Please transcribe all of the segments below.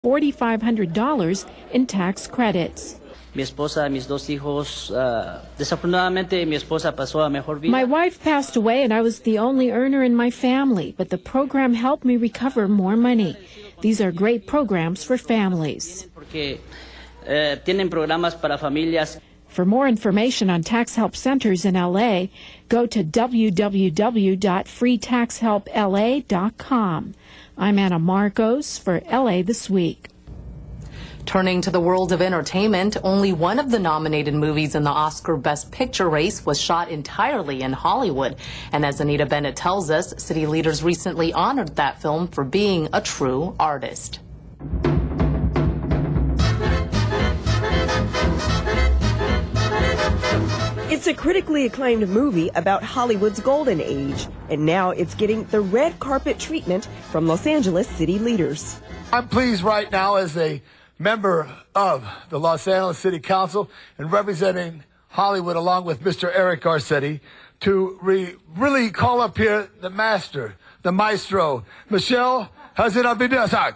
$4,500 in tax credits. Mi esposa, mis dos hijos, desafortunadamente mi esposa pasó a mejor vida. My wife passed away and I was the only earner in my family, but the program helped me recover more money. These are great programs for families. Porque tienen programas para familias. For more information on tax help centers in LA, go to www.freetaxhelpla.com. I'm Anna Marcos for LA This Week. Turning to the world of entertainment, only one of the nominated movies in the Oscar Best Picture race was shot entirely in Hollywood. And as Anita Bennett tells us, city leaders recently honored that film for being a true artist. It's a critically acclaimed movie about Hollywood's golden age, and now it's getting the red carpet treatment from Los Angeles city leaders. I'm pleased right now as a member of the Los Angeles City Council and representing Hollywood along with Mr. Eric Garcetti to really call up here the master, the maestro, Michelle Hazanavinasak.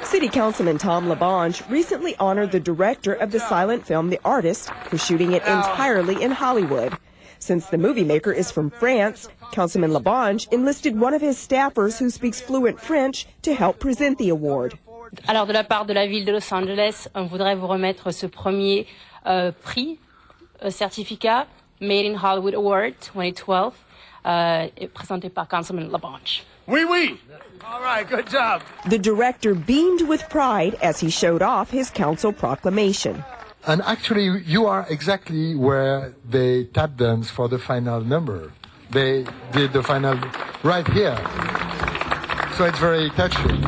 City Councilman Tom LaBonge recently honored the director of the silent film The Artist for shooting it entirely in Hollywood. Since the movie maker is from France, Councilman LaBonge enlisted one of his staffers who speaks fluent French to help present the award. Alors, de la part de la ville de Los Angeles, on voudrait vous remettre ce premier prix, certificat, Made in Hollywood Award 2012, présenté par Councilman LaBonge. Oui, oui. All right, good job. The director beamed with pride as he showed off his council proclamation. And actually, you are exactly where they tap dance for the final number. They did the final right here. So it's very touching.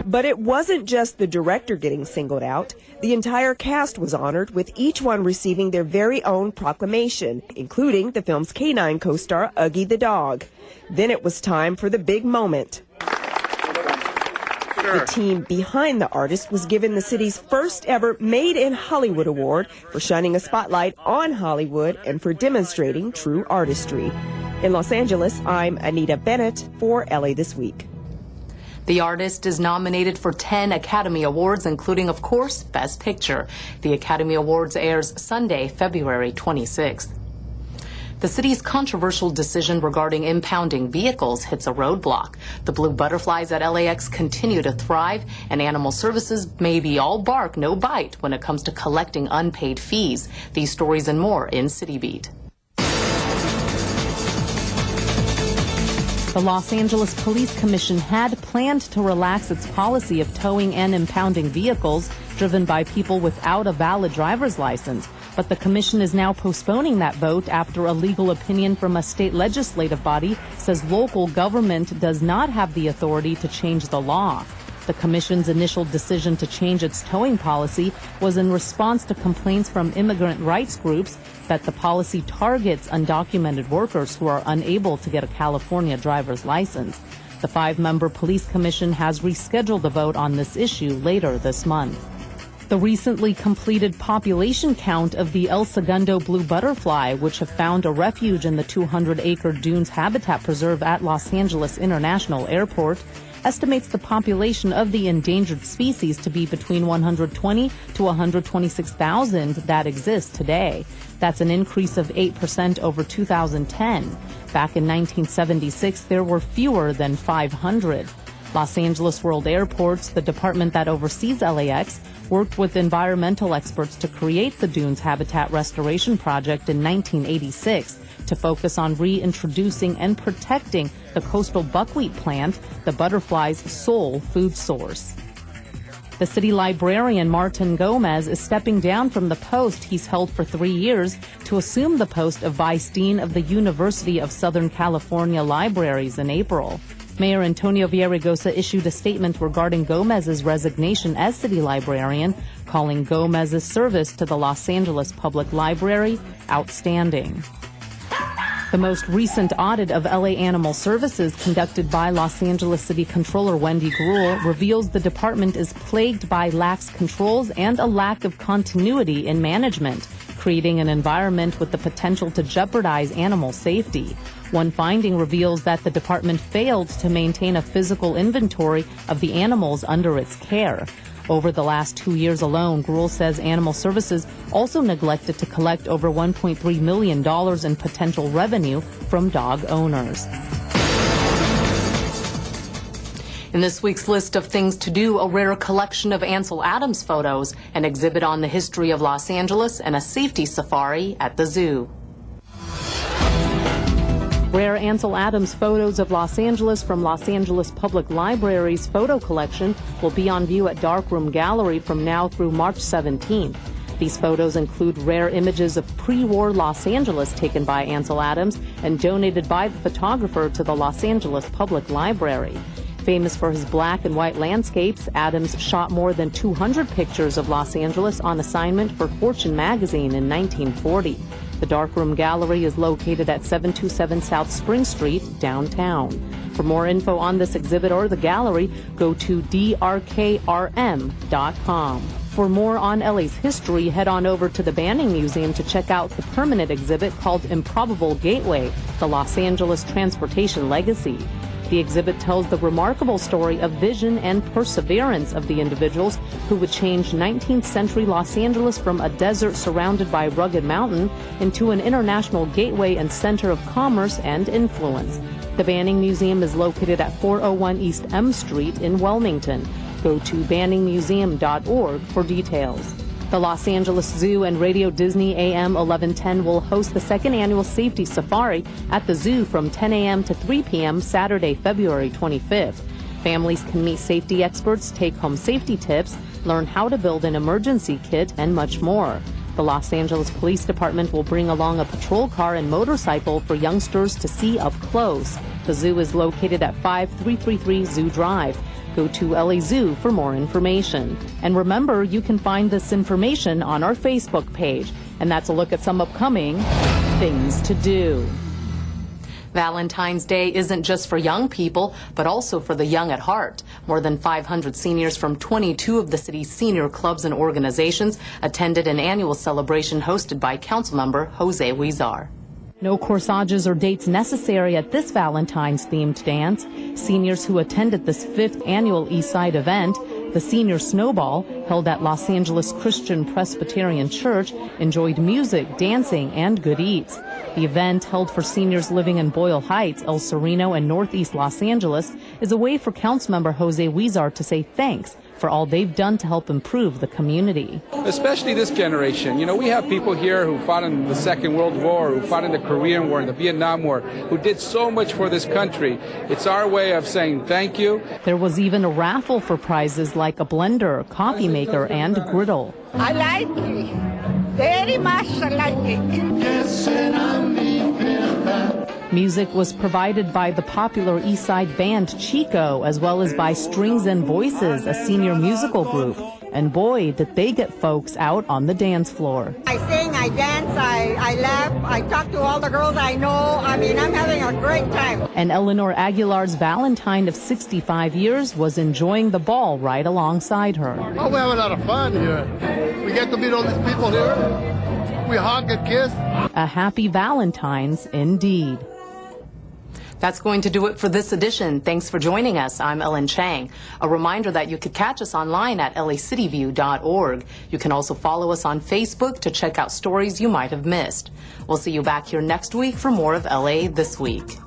But it wasn't just the director getting singled out. The entire cast was honored, with each one receiving their very own proclamation, including the film's canine co-star, Uggie the dog. Then it was time for the big moment. The team behind The Artist was given the city's first ever Made in Hollywood Award for shining a spotlight on Hollywood and for demonstrating true artistry. In Los Angeles, I'm Anita Bennett for LA This Week. The Artist is nominated for 10 Academy Awards, including, of course, Best Picture. The Academy Awards airs Sunday, February 26th. The city's controversial decision regarding impounding vehicles hits a roadblock. The blue butterflies at LAX continue to thrive, and animal services may be all bark, no bite when it comes to collecting unpaid fees. These stories and more in City Beat. The Los Angeles Police Commission had planned to relax its policy of towing and impounding vehicles driven by people without a valid driver's license. But the commission is now postponing that vote after a legal opinion from a state legislative body says local government does not have the authority to change the law. The commission's initial decision to change its towing policy was in response to complaints from immigrant rights groups that the policy targets undocumented workers who are unable to get a California driver's license. The 5-member police commission has rescheduled the vote on this issue later this month. The recently completed population count of the El Segundo blue butterfly, which have found a refuge in the 200-acre Dunes Habitat Preserve at Los Angeles International Airport, estimates the population of the endangered species to be between 120 to 126,000 that exist today. That's an increase of 8% over 2010. Back in 1976, there were fewer than 500. Los Angeles World Airports, the department that oversees LAX, worked with environmental experts to create the Dunes Habitat Restoration Project in 1986 to focus on reintroducing and protecting the coastal buckwheat plant, the butterfly's sole food source. The city librarian Martin Gomez is stepping down from the post he's held for 3 years to assume the post of vice dean of the University of Southern California Libraries in April. Mayor Antonio Villaraigosa issued a statement regarding Gomez's resignation as city librarian, calling Gomez's service to the Los Angeles Public Library outstanding. The most recent audit of LA Animal Services conducted by Los Angeles City Controller Wendy Gruhl reveals the department is plagued by lax controls and a lack of continuity in management, creating an environment with the potential to jeopardize animal safety. One finding reveals that the department failed to maintain a physical inventory of the animals under its care. Over the last 2 years alone, Gruhl says Animal Services also neglected to collect over $1.3 million in potential revenue from dog owners. In this week's list of things to do, a rare collection of Ansel Adams photos, an exhibit on the history of Los Angeles, and a safety safari at the zoo. Rare Ansel Adams photos of Los Angeles from Los Angeles Public Library's photo collection will be on view at Darkroom Gallery from now through March 17th. These photos include rare images of pre-war Los Angeles taken by Ansel Adams and donated by the photographer to the Los Angeles Public Library. Famous for his black and white landscapes, Adams shot more than 200 pictures of Los Angeles on assignment for Fortune magazine in 1940. The Darkroom Gallery is located at 727 South Spring Street, downtown. For more info on this exhibit or the gallery, go to drkrm.com. For more on LA's history, head on over to the Banning Museum to check out the permanent exhibit called Improbable Gateway, the Los Angeles Transportation Legacy. The exhibit tells the remarkable story of vision and perseverance of the individuals who would change 19th century Los Angeles from a desert surrounded by rugged mountain into an international gateway and center of commerce and influence. The Banning Museum is located at 401 East M Street in Wilmington. Go to banningmuseum.org for details. The Los Angeles Zoo and Radio Disney AM 1110 will host the second annual Safety Safari at the zoo from 10 a.m. to 3 p.m. Saturday, February 25th. Families can meet safety experts, take home safety tips, learn how to build an emergency kit, and much more. The Los Angeles Police Department will bring along a patrol car and motorcycle for youngsters to see up close. The zoo is located at 5333 Zoo Drive. Go to LA Zoo for more information. And remember, you can find this information on our Facebook page. And that's a look at some upcoming things to do. Valentine's Day isn't just for young people, but also for the young at heart. More than 500 seniors from 22 of the city's senior clubs and organizations attended an annual celebration hosted by Councilmember Jose Huizar. No corsages or dates necessary at this Valentine's-themed dance. Seniors who attended this 5th annual Eastside event, the Senior Snowball, held at Los Angeles Christian Presbyterian Church, enjoyed music, dancing, and good eats. The event, held for seniors living in Boyle Heights, El Sereno, and Northeast Los Angeles, is a way for Councilmember Jose Huizar to say thanks for all they've done to help improve the community. Especially this generation. You know, we have people here who fought in the Second World War, who fought in the Korean War, and the Vietnam War, who did so much for this country. It's our way of saying thank you. There was even a raffle for prizes like a blender, coffee maker, and griddle. I like it. Very much I like it. Music was provided by the popular Eastside band Chico, as well as by Strings and Voices, a senior musical group. And boy, did they get folks out on the dance floor. I sing, I dance, I laugh, I talk to all the girls I know. I mean, I'm having a great time. And Eleanor Aguilar's Valentine of 65 years was enjoying the ball right alongside her. Oh, we have a lot of fun here. We get to meet all these people here. We hug and kiss. A happy Valentine's indeed. That's going to do it for this edition. Thanks for joining us. I'm Ellen Chang. A reminder that you could catch us online at lacityview.org. You can also follow us on Facebook to check out stories you might have missed. We'll see you back here next week for more of LA This Week.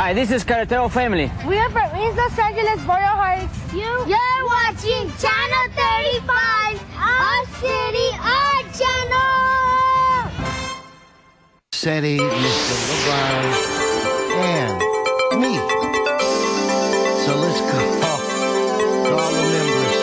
Hi, this is Carretero Family. We are from East Los Angeles, Boyle Heights. You're watching Channel 35, our city, our channel. Seti, Mr. LeBron, and me. So let's call the members.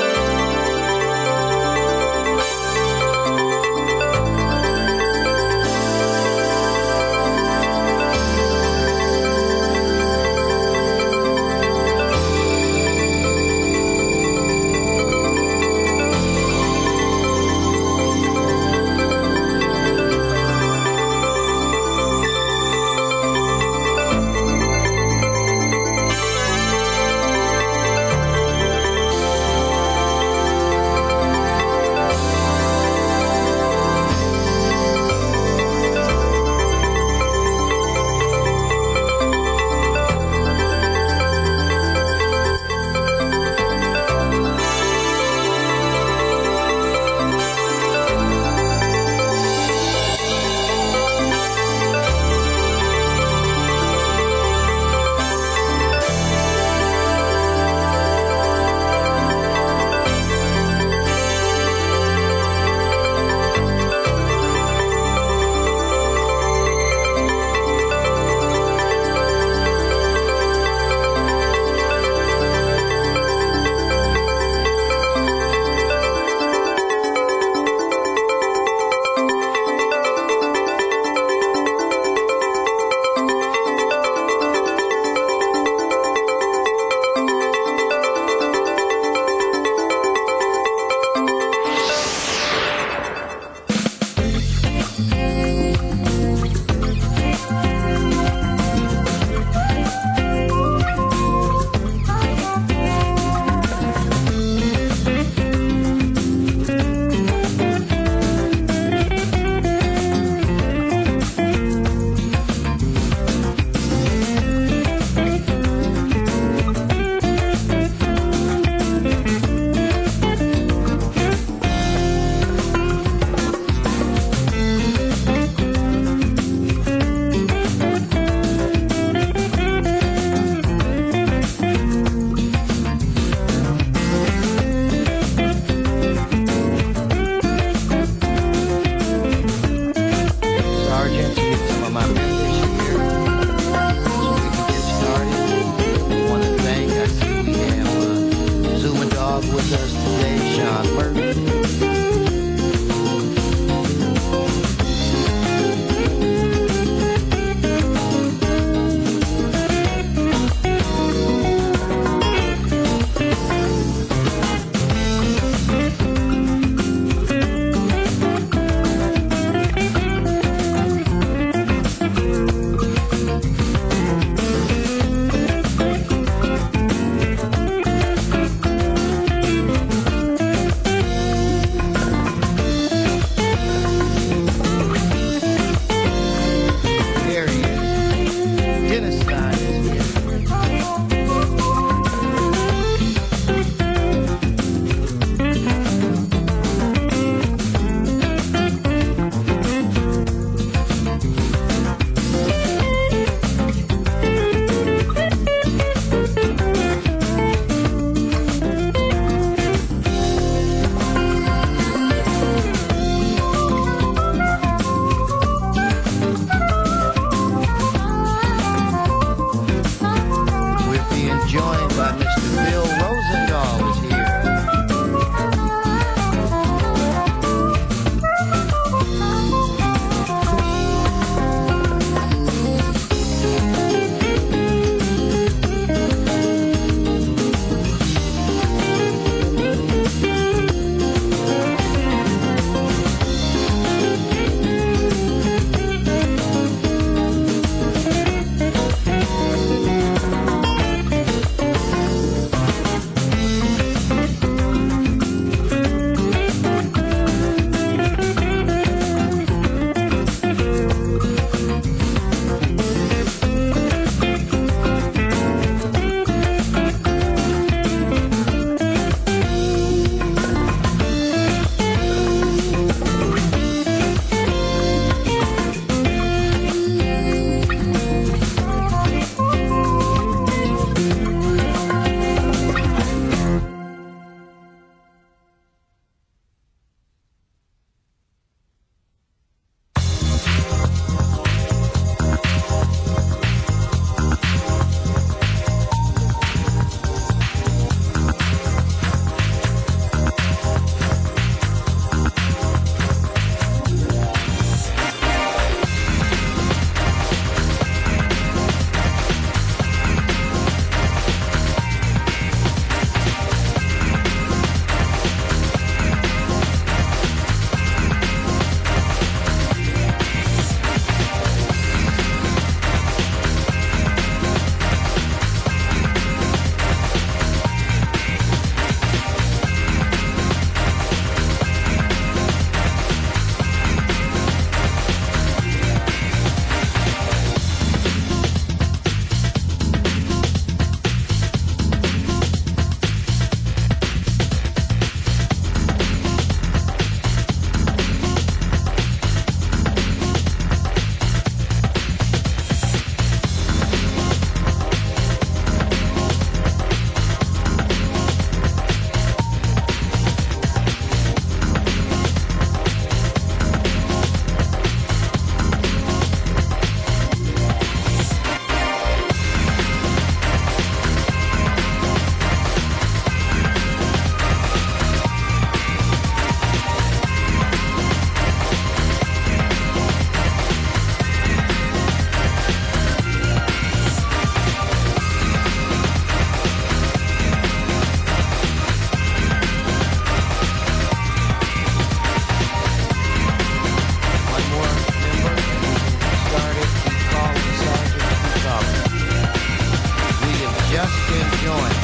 just been joined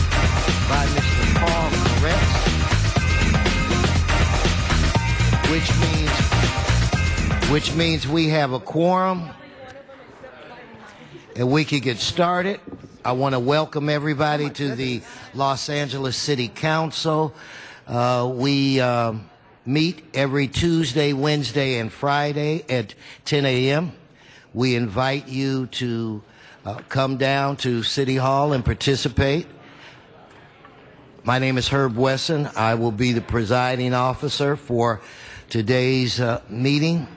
by Mr. Paul Koretz, which means we have a quorum and we can get started. I want to welcome everybody to the Los Angeles City Council. We meet every Tuesday, Wednesday, and Friday at 10 a.m. We invite you to come down to City Hall and participate. My name is Herb Wesson. I will be the presiding officer for today's meeting.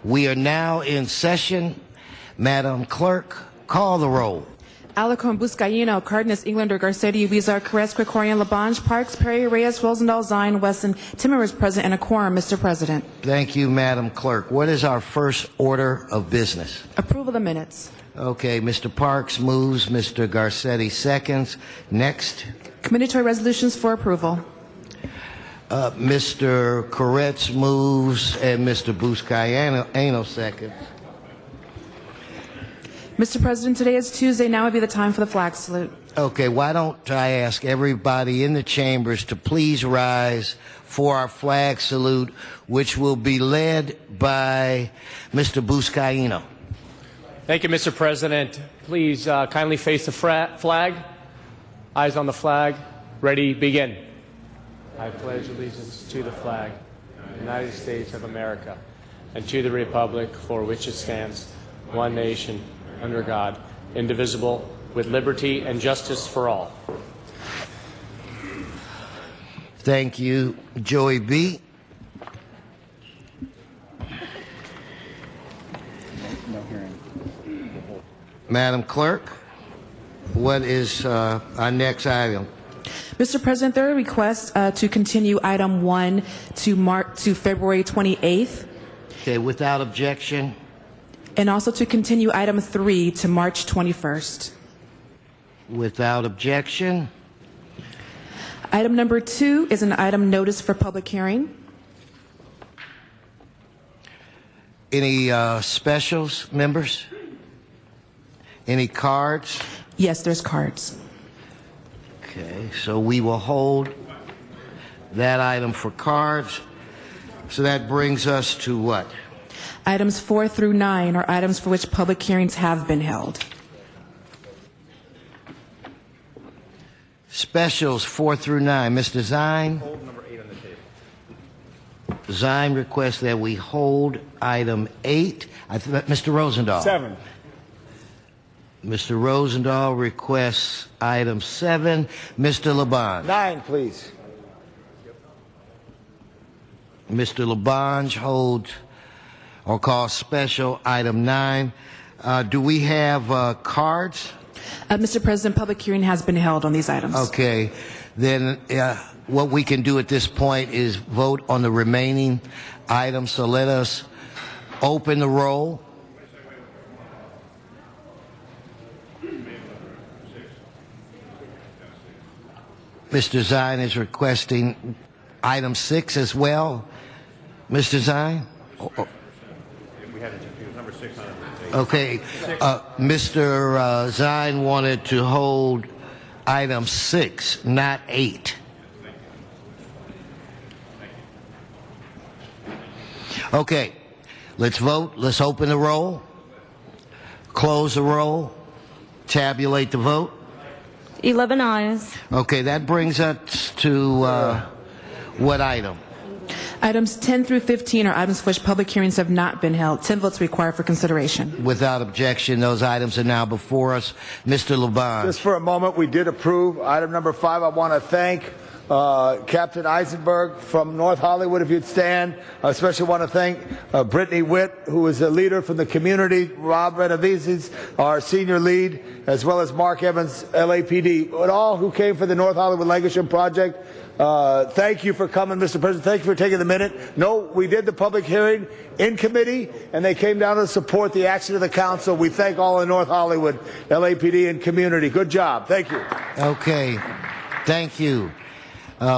We are now in session. Madam Clerk, call the roll. Alarcon, Buscaino, Cardenas, Englander, Garcetti, Huizar, Carrez, Krikorian, Labange, Parks, Perry, Reyes, Rosendahl, Zine, Wesson, Timmer is present and a quorum, Mr. President. Thank you, Madam Clerk. What is our first order of business? Approval of the minutes. Okay, Mr. Parks moves, Mr. Garcetti seconds. Next. Committee resolutions for approval. Mr. Koretz moves and Mr. Buscaino seconds. Mr. President, today is Tuesday. Now would be the time for the flag salute. Okay, why don't I ask everybody in the chambers to please rise for our flag salute, which will be led by Mr. Buscaino. Thank you, Mr. President. Please kindly face the flag. Eyes on the flag. Ready, begin. I pledge allegiance to the flag of the United States of America and to the republic for which it stands, one nation, under God, indivisible, with liberty and justice for all. Thank you, Joey B. Madam Clerk, what is our next item? Mr. President, there are requests to continue item 1 to February 28th. Okay, without objection. And also to continue item 3 to March 21st. Without objection. Item number 2 is an item notice for public hearing. Any specials, members? Any cards? Yes, there's cards. Okay, so we will hold that item for cards. So that brings us to what? Items 4 through 9 are items for which public hearings have been held. Specials 4 through 9. Mr. Zine? Hold number 8 on the table. Zine requests that we hold item 8. Mr. Rosendahl? 7. Mr. Rosendahl requests item 7. Mr. Labange? 9, please. Mr. Labange holds or calls special item 9. Do we have cards? Mr. President, public hearing has been held on these items. Okay. Then what we can do at this point is vote on the remaining items. So let us open the roll. Mr. Zine is requesting item 6 as well. Mr. Zine? We had number 6 on it. Okay. Mr. Zine wanted to hold item 6, not 8. Okay. Let's vote. Let's open the roll. Close the roll. Tabulate the vote. 11 ayes. Okay, that brings us to what item? Items 10 through 15 are items for which public hearings have not been held. 10 votes required for consideration. Without objection, those items are now before us. Mr. Labange. Just for a moment, we did approve item number 5. I want to thank Captain Eisenberg from North Hollywood, if you'd stand. I especially want to thank Brittany Witt, who is a leader from the community, Rob Benavides, our senior lead, as well as Mark Evans, LAPD, but all who came for the North Hollywood Legation Project. Thank you for coming, Mr. President. Thank you for taking the minute. No, we did the public hearing in committee, and they came down to support the action of the council. We thank all in North Hollywood, LAPD, and community. Good job. Thank you. Okay. Thank you.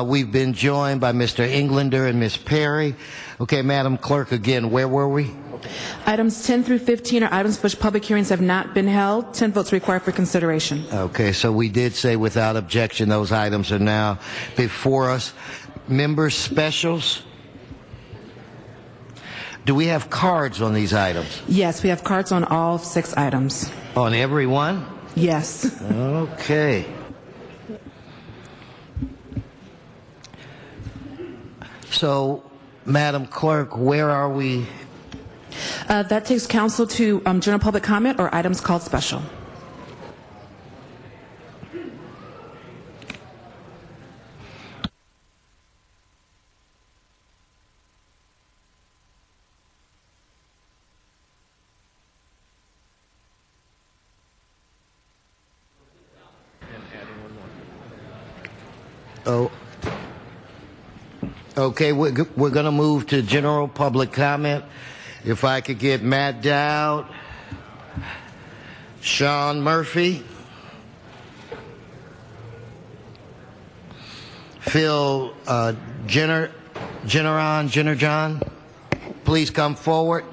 We've been joined by Mr. Englander and Ms. Perry. Okay, Madam Clerk, again, where were we? Items 10 through 15 are items for which public hearings have not been held. 10 votes required for consideration. Okay, so we did say without objection those items are now before us. Member specials? Do we have cards on these items? Yes, we have cards on all 6 items. On every one? Yes. Okay. So, Madam Clerk, where are we? That takes council to general public comment or items called special. Oh. Okay, we're going to move to general public comment. If I could get Matt Dowd, Sean Murphy, Phil Jennerjohn, please come forward.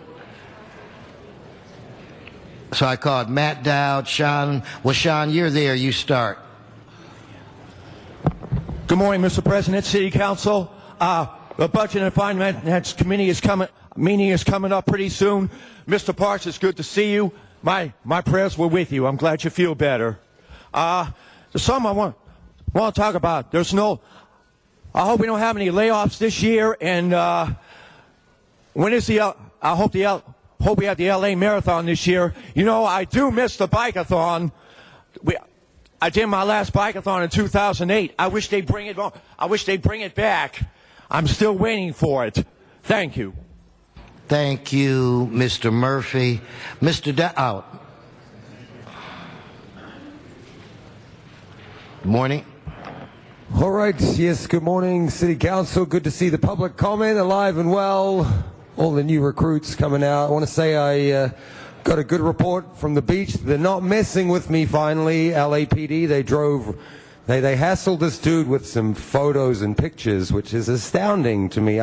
So I called Matt Dowd, Sean. Well, Sean, you're there. You start. Good morning, Mr. President, City Council. The Budget and Finance Committee meeting is coming up pretty soon. Mr. Parks, it's good to see you. My prayers were with you. I'm glad you feel better. There's something I want to talk about. I hope we don't have any layoffs this year. And when is I hope we have the LA Marathon this year. You know, I do miss the bike-a-thon. I did my last bike-a-thon in 2008. I wish they'd bring it on. I wish they'd bring it back. I'm still waiting for it. Thank you. Thank you, Mr. Murphy. Mr. Dowd. Morning. All right. Yes, good morning, City Council. Good to see the public comment alive and well. All the new recruits coming out. I want to say I got a good report from the beach. They're not messing with me finally. LAPD, they hassled this dude with some photos and pictures, which is astounding to me.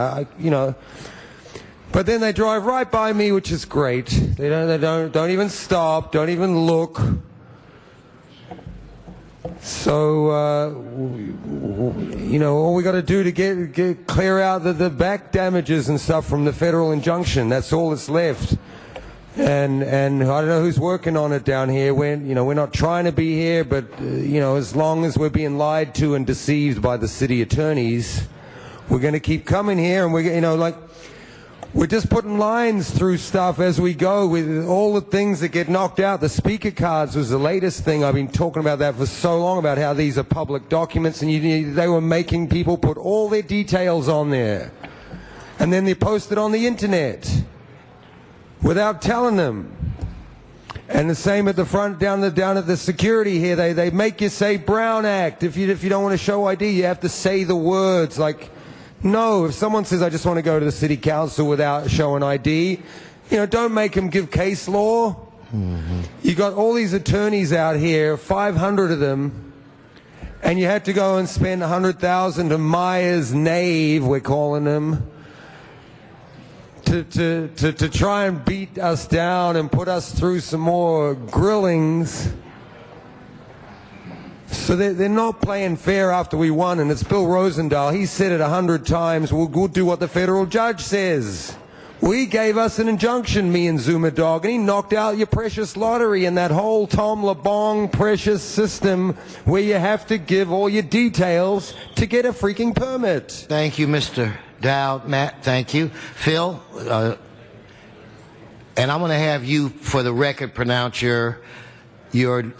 But then they drive right by me, which is great. They don't even stop, don't even look. So, all we got to do to clear out the back damages and stuff from the federal injunction. That's all that's left. And I don't know who's working on it down here. We're not trying to be here, but as long as we're being lied to and deceived by the city attorneys, we're going to keep coming here, and we're just putting lines through stuff as we go with all the things that get knocked out. The speaker cards was the latest thing. I've been talking about that for so long, about how these are public documents, and they were making people put all their details on there, and then they post it on the internet without telling them. And the same at the front, down at the security here. They make you say Brown Act. If you don't want to show ID, you have to say the words. No, if someone says, I just want to go to the city council without showing ID, don't make them give case law. Mm-hmm. You got all these attorneys out here, 500 of them, and you had to go and spend $100,000 to Myers Nave, we're calling them, to try and beat us down and put us through some more grillings. So they're not playing fair after we won, and it's Bill Rosendahl. He said it 100 times, we'll do what the federal judge says. Well, he gave us an injunction, me and Zuma Dog, and he knocked out your precious lottery and that whole Tom LeBong precious system where you have to give all your details to get a freaking permit. Thank you, Mr. Dowd. Matt, thank you. Phil, and I'm going to have you, for the record, pronounce your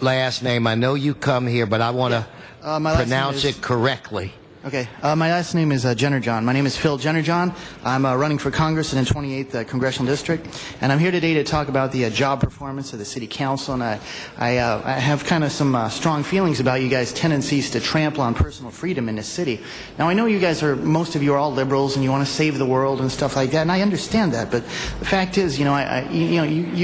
last name. I know you come here, but I want to pronounce it correctly. Okay. My last name is Jennerjohn. My name is Phil Jennerjohn. I'm running for Congress in the 28th Congressional District, and I'm here today to talk about the job performance of the City Council, and I have kind of some strong feelings about you guys' tendencies to trample on personal freedom in this city. Now, I know you guys most of you are all liberals, and you want to save the world and stuff like that, and I understand that, but the fact is, you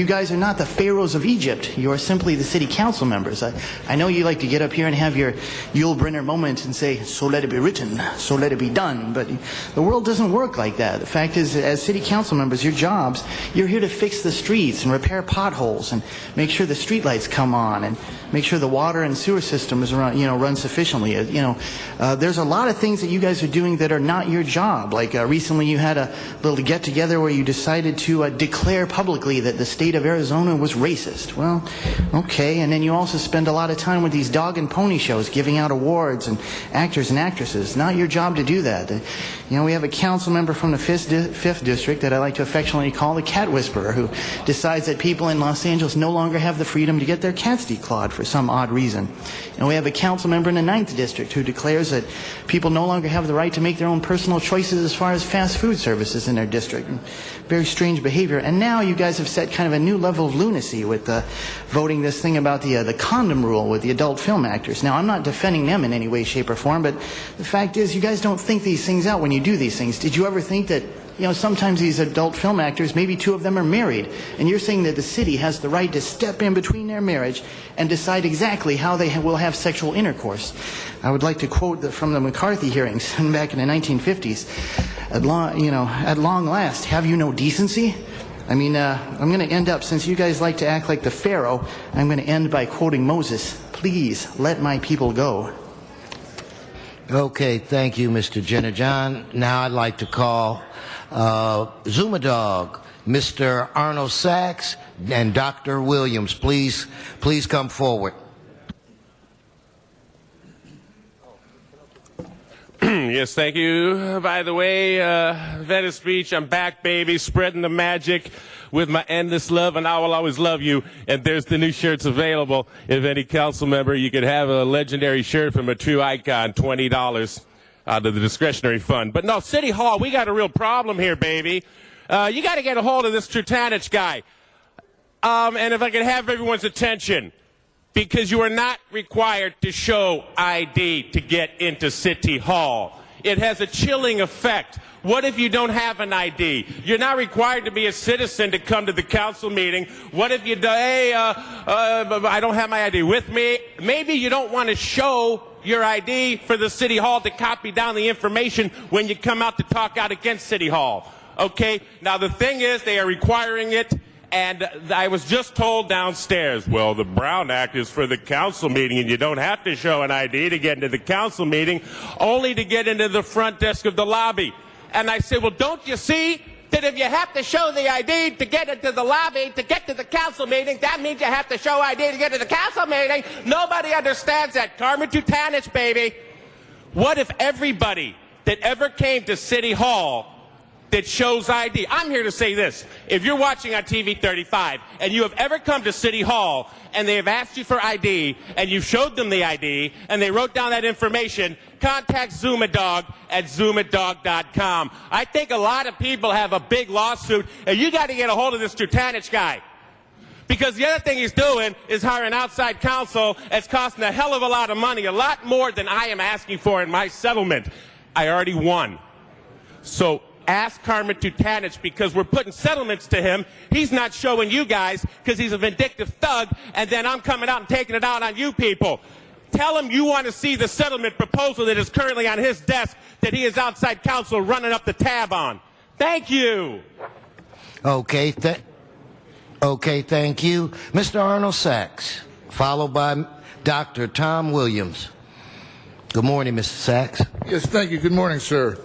guys are not the pharaohs of Egypt. You are simply the City Council members. I know you like to get up here and have your Yul Brynner moment and say, so let it be written, so let it be done. But the world doesn't work like that. The fact is, as city council members, your jobs, you're here to fix the streets and repair potholes and make sure the streetlights come on and make sure the water and sewer systems run sufficiently. There's a lot of things that you guys are doing that are not your job. Like recently you had a little get-together where you decided to declare publicly that the state of Arizona was racist. Well, okay, and then you also spend a lot of time with these dog and pony shows giving out awards and actors and actresses. Not your job to do that. We have a council member from the 5th District that I like to affectionately call the cat whisperer, who decides that people in Los Angeles no longer have the freedom to get their cats declawed for some odd reason. And we have a council member in the 9th District who declares that people no longer have the right to make their own personal choices as far as fast food services in their district. Very strange behavior. And now you guys have set kind of a new level of lunacy with voting this thing about the condom rule with the adult film actors. Now, I'm not defending them in any way, shape, or form, but the fact is you guys don't think these things out when you do these things. Did you ever think that sometimes these adult film actors, maybe 2 of them are married, and you're saying that the city has the right to step in between their marriage and decide exactly how they will have sexual intercourse. I would like to quote from the McCarthy hearings back in the 1950s. At long last, have you no decency? I'm going to end up, since you guys like to act like the Pharaoh, I'm going to end by quoting Moses. Please let my people go. Okay, thank you, Mr. Jennerjohn. Now I'd like to call Zuma Dog, Mr. Arnold Sachs, and Dr. Williams. Please come forward. Yes, thank you. By the way, Venice Beach, I'm back, baby, spreading the magic with my endless love, and I will always love you. And there's the new shirts available. If any council member, you could have a legendary shirt from a true icon, $20 out of the discretionary fund. But no, City Hall, we got a real problem here, baby. You got to get a hold of this Trutanich guy. And if I could have everyone's attention, because you are not required to show ID to get into City Hall. It has a chilling effect. What if you don't have an ID? You're not required to be a citizen to come to the council meeting. What if you, I don't have my ID with me? Maybe you don't want to show your ID for the City Hall to copy down the information when you come out to talk out against City Hall. Okay? Now the thing is, they are requiring it. And I was just told downstairs, well, the Brown Act is for the council meeting, and you don't have to show an ID to get into the council meeting, only to get into the front desk of the lobby. And I said, well, don't you see that if you have to show the ID to get into the lobby, to get to the council meeting, that means you have to show ID to get to the council meeting? Nobody understands that. Carmen Trutanich, baby. What if everybody that ever came to City Hall that shows ID. I'm here to say this. If you're watching on TV 35 and you have ever come to City Hall and they have asked you for ID and you've showed them the ID and they wrote down that information, contact Zumadog at zumadog.com. I think a lot of people have a big lawsuit, and you got to get a hold of this Trutanich guy. Because the other thing he's doing is hiring outside counsel. It's costing a hell of a lot of money, a lot more than I am asking for in my settlement. I already won. So ask Carmen Trutanich, because we're putting settlements to him. He's not showing you guys because he's a vindictive thug, and then I'm coming out and taking it out on you people. Tell him you want to see the settlement proposal that is currently on his desk that he is outside counsel running up the tab on. Thank you. Okay, thank you. Mr. Arnold Sachs, followed by Dr. Tom Williams. Good morning, Mr. Sachs. Yes, thank you. Good morning, sir.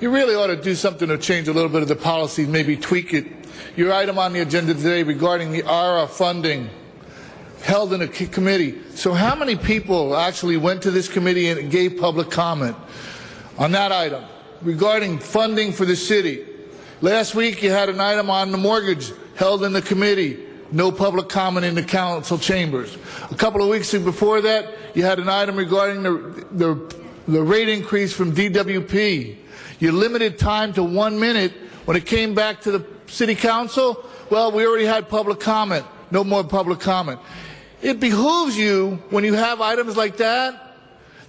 You really ought to do something to change a little bit of the policy, maybe tweak it. Your item on the agenda today regarding the ARA funding held in a committee. So how many people actually went to this committee and gave public comment on that item regarding funding for the city? Last week you had an item on the mortgage held in the committee. No public comment in the council chambers. A couple of weeks before that, you had an item regarding the rate increase from DWP. You limited time to 1 minute. When it came back to the city council, well, we already had public comment. No more public comment. It behooves you, when you have items like that,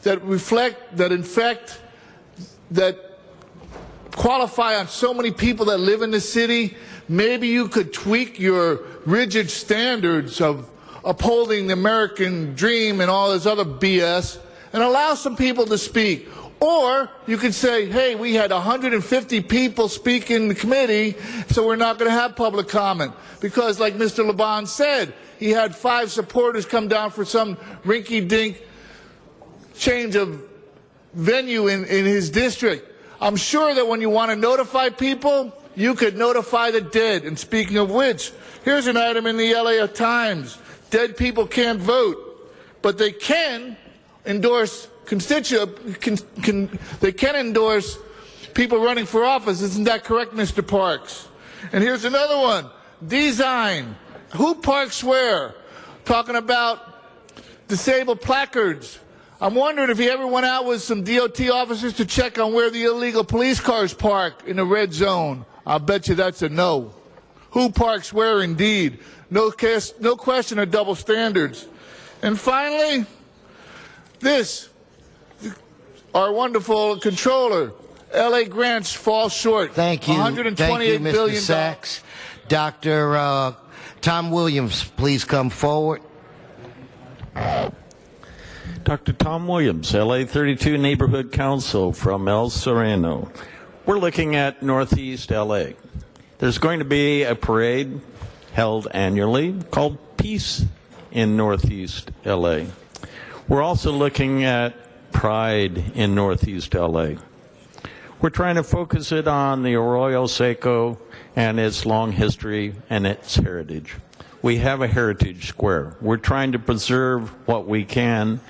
that reflect, that infect, that qualify on so many people that live in the city, maybe you could tweak your rigid standards of upholding the American dream and all this other BS and allow some people to speak. Or you could say, hey, we had 150 people speak in the committee, so we're not going to have public comment. Because like Mr. Laban said, he had 5 supporters come down for some rinky-dink change of venue in his district. I'm sure that when you want to notify people, you could notify the dead. And speaking of which, here's an item in the LA Times. Dead people can't vote, but they can endorse they can endorse people running for office. Isn't that correct, Mr. Parks? And here's another one. Design. Who parks where? Talking about disabled placards. I'm wondering if he ever went out with some DOT officers to check on where the illegal police cars park in the red zone. I'll bet you that's a no. Who parks where indeed? No question of double standards. And finally, this, our wonderful controller, L.A. grants fall short. Thank you. $128 Thank you, Mr. billion. Sachs. Dr. Tom Williams, please come forward. Dr. Tom Williams, LA 32 Neighborhood Council from El Sereno. We're looking at Northeast LA. There's going to be a parade held annually called Peace in Northeast LA. We're also looking at Pride in Northeast LA. We're trying to focus it on the Arroyo Seco and its long history and its heritage. We have a heritage square. We're trying to preserve what we can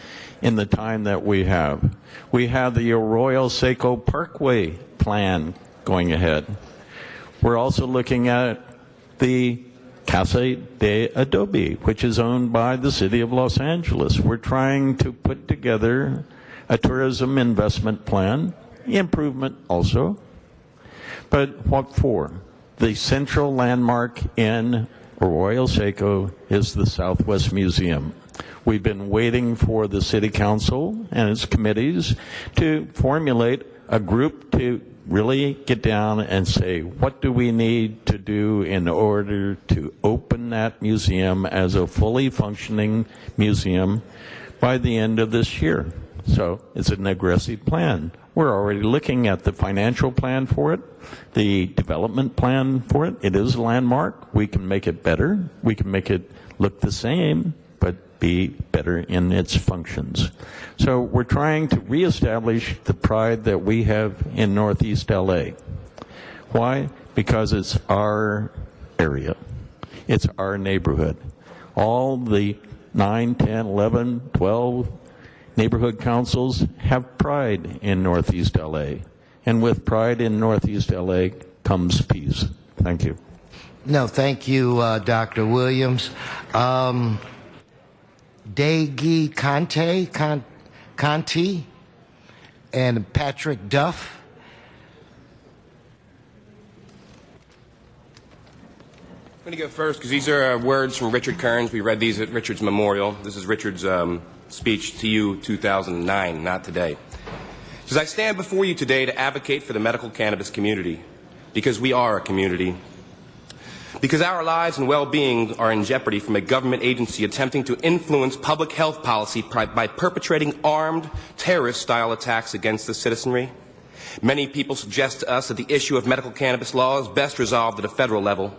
in the time that we have. We have the Arroyo Seco Parkway plan going ahead. We're also looking at the Casa de Adobe, which is owned by the city of Los Angeles. We're trying to put together a tourism investment plan, improvement also. But what for? The central landmark in Arroyo Seco is the Southwest Museum. We've been waiting for the city council and its committees to formulate a group to really get down and say, what do we need to do in order to open that museum as a fully functioning museum by the end of this year? So it's an aggressive plan. We're already looking at the financial plan for it, the development plan for it. It is a landmark. We can make it better. We can make it look the same, but be better in its functions. So we're trying to reestablish the pride that we have in Northeast LA. Why? Because it's our area. It's our neighborhood. All the 9, 10, 11, 12 neighborhood councils have pride in Northeast LA. And with pride in Northeast LA comes peace. Thank you. No, thank you, Dr. Williams. Degi Conti and Patrick Duff. I'm going to go first because these are words from Richard Kearns. We read these at Richard's memorial. This is Richard's speech to you 2009, not today. It says, I stand before you today to advocate for the medical cannabis community because we are a community. Because our lives and well-being are in jeopardy from a government agency attempting to influence public health policy by perpetrating armed terrorist-style attacks against the citizenry. Many people suggest to us that the issue of medical cannabis law is best resolved at a federal level.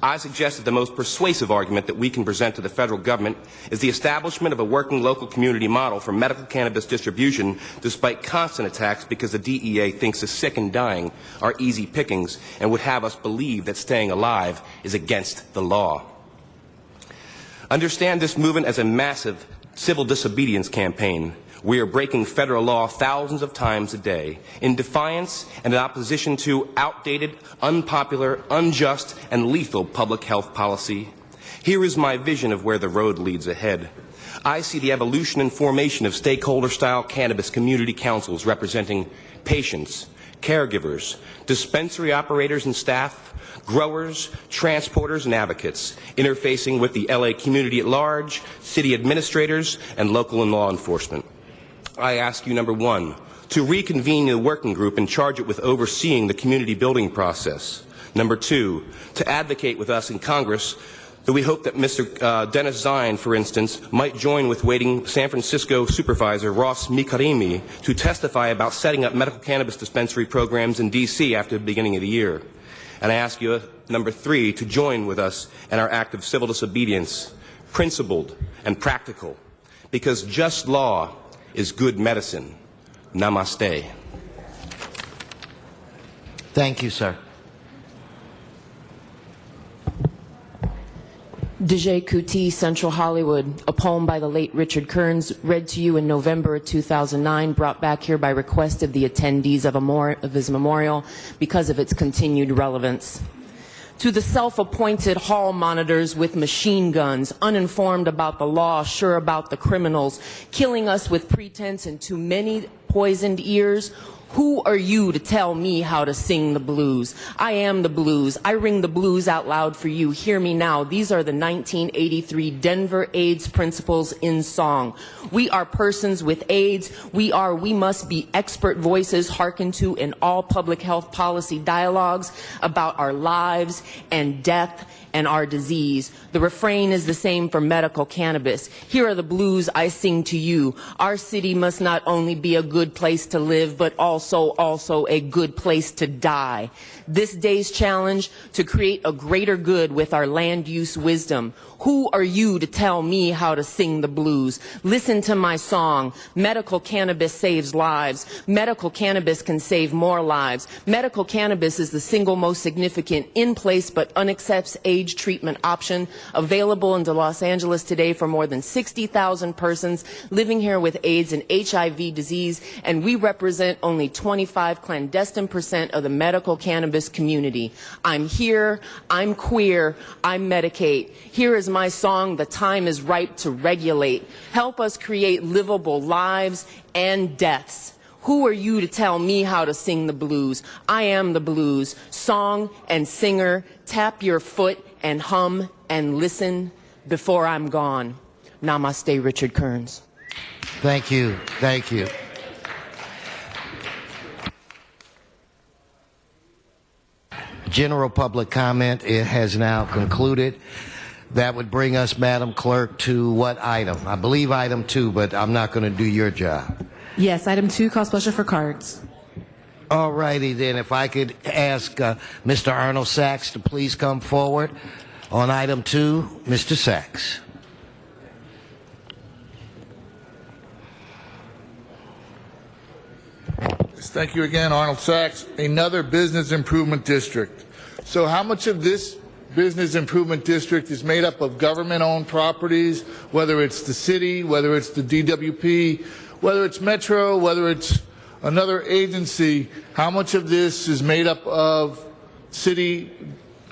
I suggest that the most persuasive argument that we can present to the federal government is the establishment of a working local community model for medical cannabis distribution despite constant attacks because the DEA thinks the sick and dying are easy pickings and would have us believe that staying alive is against the law. Understand this movement as a massive civil disobedience campaign. We are breaking federal law thousands of times a day in defiance and in opposition to outdated, unpopular, unjust, and lethal public health policy. Here is my vision of where the road leads ahead. I see the evolution and formation of stakeholder-style cannabis community councils representing patients, caregivers, dispensary operators and staff, growers, transporters, and advocates, interfacing with the LA community at large, city administrators, and local and law enforcement. I ask you, number one, to reconvene the working group and charge it with overseeing the community building process. Number two, to advocate with us in Congress So we hope that Mr. Dennis Zine, for instance, might join with waiting San Francisco Supervisor Ross Mikarimi to testify about setting up medical cannabis dispensary programs in D.C. after the beginning of the year. And I ask you, number 3, to join with us in our act of civil disobedience, principled and practical, because just law is good medicine. Namaste. Thank you, sir. Deje Kuti, Central Hollywood, a poem by the late Richard Kearns, read to you in November 2009, brought back here by request of the attendees of his memorial because of its continued relevance. To the self-appointed hall monitors with machine guns, uninformed about the law, sure about the criminals, killing us with pretense and too many poisoned ears, who are you to tell me how to sing the blues? I am the blues. I ring the blues out loud for you. Hear me now. These are the 1983 Denver AIDS principles in song. We are persons with AIDS. We must be expert voices hearkened to in all public health policy dialogues about our lives and death and our disease. The refrain is the same for medical cannabis. Here are the blues I sing to you. Our city must not only be a good place to live, but also a good place to die. This day's challenge to create a greater good with our land use wisdom. Who are you to tell me how to sing the blues? Listen to my song. Medical cannabis saves lives. Medical cannabis can save more lives. Medical cannabis is the single most significant in-place but unaccepted age treatment option available in Los Angeles today for more than 60,000 persons living here with AIDS and HIV disease, and we represent only 25% clandestine of the medical cannabis community. I'm here, I'm queer, I'm Medicaid. Here is my song, The Time is Ripe to Regulate. Help us create livable lives and deaths. Who are you to tell me how to sing the blues? I am the blues. Song and singer, tap your foot and hum and listen before I'm gone. Namaste, Richard Kearns. Thank you. Thank you. General public comment, it has now concluded. That would bring us, Madam Clerk, to what item? I believe item 2, but I'm not going to do your job. Yes, item 2 calls pleasure for cards. All righty then. If I could ask Mr. Arnold Sachs to please come forward on item 2. Mr. Sachs. Thank you again, Arnold Sachs. Another business improvement district. So how much of this business improvement district is made up of government-owned properties, whether it's the city, whether it's the DWP, whether it's Metro, whether it's another agency? How much of this is made up of city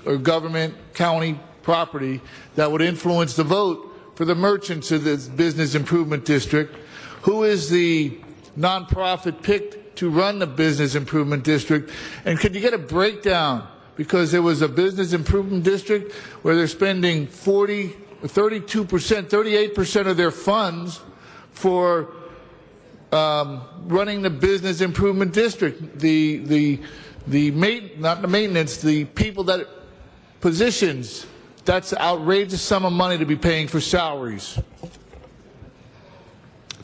or government, county property that would influence the vote for the merchants of this business improvement district? Who is the nonprofit picked to run the business improvement district? And could you get a breakdown? Because there was a business improvement district where they're spending 32%, 38% of their funds for running the business improvement district. Not the maintenance, the people that positions. That's an outrageous sum of money to be paying for salaries.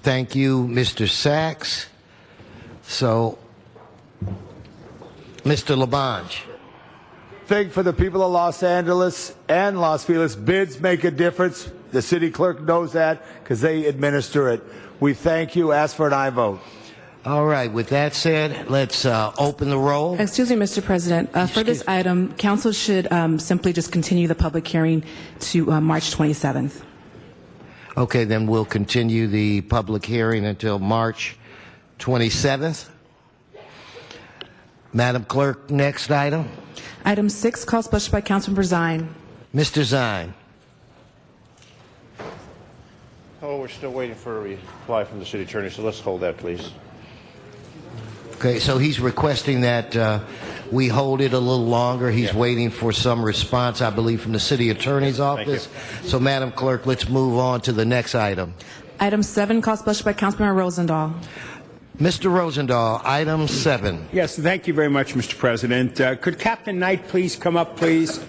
Thank you, Mr. Sachs. So, Mr. Labange. Thing for the people of Los Angeles and Los Feliz, bids make a difference. The city clerk knows that because they administer it. We thank you. Ask for an aye vote. All right. With that said, let's open the roll. Excuse me, Mr. President. For this item, council should simply just continue the public hearing to March 27th. Okay, then we'll continue the public hearing until March 27th. Madam Clerk, next item. Item 6 calls pleasure by Councilmember Zine. Mr. Zine. Oh, we're still waiting for a reply from the city attorney, so let's hold that, please. Okay, so he's requesting that we hold it a little longer. He's waiting for some response, I believe, from the city attorney's office. So, Madam Clerk, let's move on to the next item. Item 7 calls pleasure by Councilmember Rosendahl. Mr. Rosendahl, item 7. Yes, thank you very much, Mr. President. Could Captain Knight please come up, please?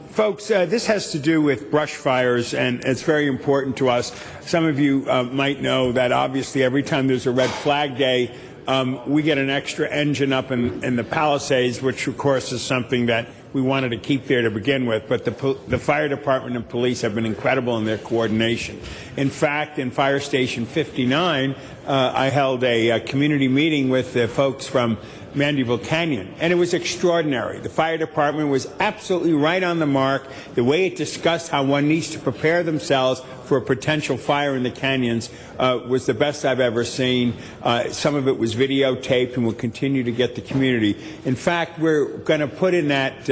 Folks, this has to do with brush fires, and it's very important to us. Some of you might know that obviously every time there's a Red Flag Day, we get an extra engine up in the Palisades, which of course is something that we wanted to keep there to begin with, but the fire department and police have been incredible in their coordination. In fact, in Fire Station 59, I held a community meeting with the folks from Mandeville Canyon, and it was extraordinary. The fire department was absolutely right on the mark. The way it discussed how one needs to prepare themselves for a potential fire in the canyons was the best I've ever seen. Some of it was videotaped and will continue to get the community. In fact, we're going to put in that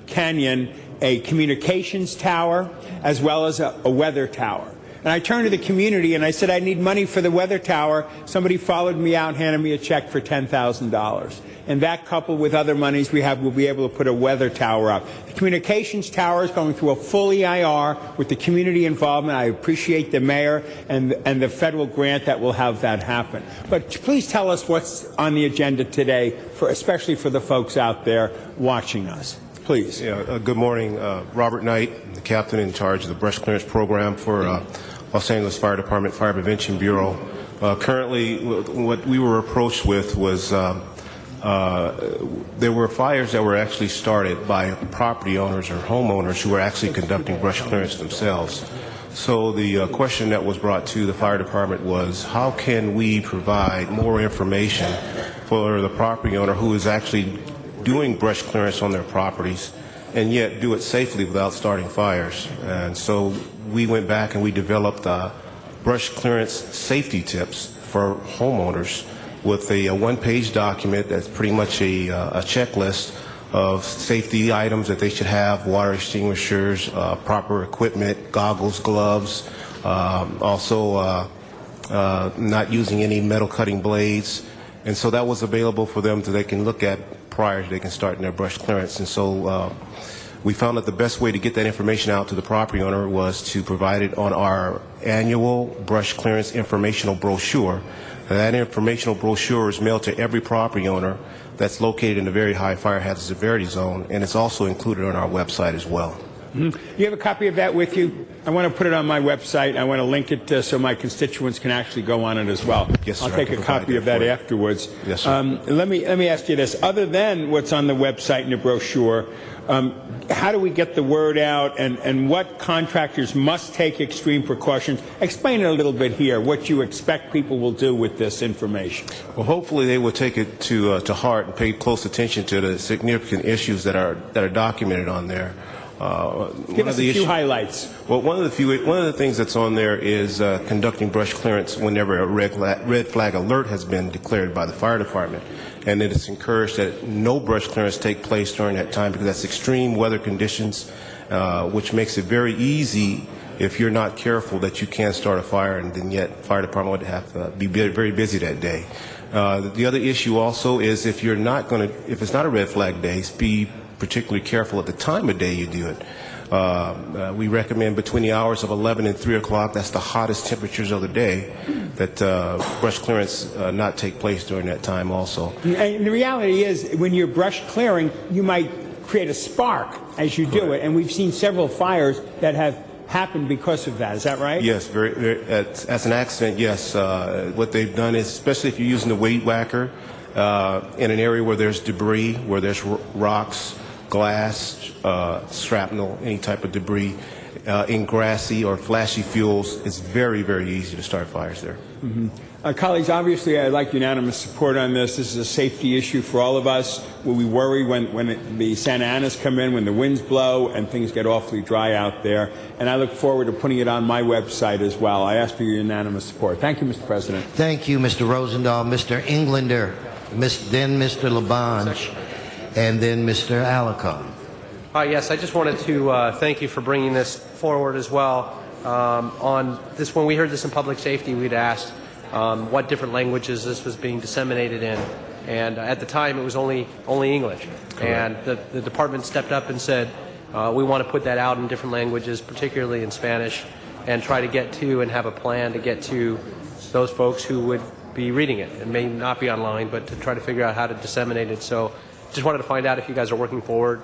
canyon a communications tower as well as a weather tower. And I turned to the community and I said, I need money for the weather tower. Somebody followed me out and handed me a check for $10,000. And that, coupled with other monies we have, we'll be able to put a weather tower up. The communications tower is going through a full EIR with the community involvement. I appreciate the mayor and the federal grant that will have that happen. But please tell us what's on the agenda today, especially for the folks out there watching us. Please. Yeah, good morning. Robert Knight, the captain in charge of the brush clearance program for Los Angeles Fire Department Fire Prevention Bureau. Currently, what we were approached with was there were fires that were actually started by property owners or homeowners who were actually conducting brush clearance themselves. So the question that was brought to the fire department was, how can we provide more information for the property owner who is actually doing brush clearance on their properties and yet do it safely without starting fires? And so we went back and we developed brush clearance safety tips for homeowners with a one-page document that's pretty much a checklist of safety items that they should have: water extinguishers, proper equipment, goggles, gloves, also not using any metal cutting blades. And so that was available for them so they can look at prior to they can start in their brush clearance. And so we found that the best way to get that information out to the property owner was to provide it on our annual brush clearance informational brochure. And that informational brochure is mailed to every property owner that's located in a very high fire hazard severity zone, and it's also included on our website as well. Mm-hmm. You have a copy of that with you? I want to put it on my website. I want to link it so my constituents can actually go on it as well. Yes, sir. I'll take a copy of that afterwards. Yes, sir. Let me ask you this. Other than what's on the website and the brochure, how do we get the word out, and what contractors must take extreme precautions? Explain it a little bit here, what you expect people will do with this information. Well, hopefully they will take it to heart and pay close attention to the significant issues that are documented on there. Give us a few highlights. Well, one of the things that's on there is conducting brush clearance whenever a red flag alert has been declared by the fire department. And it is encouraged that no brush clearance take place during that time because that's extreme weather conditions, which makes it very easy, if you're not careful, that you can start a fire, and then yet fire department would have to be very busy that day. The other issue also is if it's not a red flag day, be particularly careful at the time of day you do it. We recommend between the hours of 11 and 3 o'clock, that's the hottest temperatures of the day, that brush clearance not take place during that time also. And the reality is, when you're brush clearing, you might create a spark as you do it, and we've seen several fires that have happened because of that. Is that right? Yes, as an accident, yes. What they've done is, especially if you're using the weed whacker in an area where there's debris, where there's rocks, glass, shrapnel, any type of debris, in grassy or flashy fuels, it's very, very easy to start fires there. Mm-hmm. Colleagues, obviously I'd like unanimous support on this. This is a safety issue for all of us. We worry when the Santa Anas come in, when the winds blow and things get awfully dry out there. And I look forward to putting it on my website as well. I ask for your unanimous support. Thank you, Mr. President. Thank you, Mr. Rosendahl. Mr. Englander, then Mr. Labange, and then Mr. Alicon. Yes, I just wanted to thank you for bringing this forward as well. On this, when we heard this in public safety, we'd asked what different languages this was being disseminated in, and at the time it was only English. Correct. And the department stepped up and said, we want to put that out in different languages, particularly in Spanish, and try to get to and have a plan to get to those folks who would be reading it. It may not be online, but to try to figure out how to disseminate it. So just wanted to find out if you guys are working forward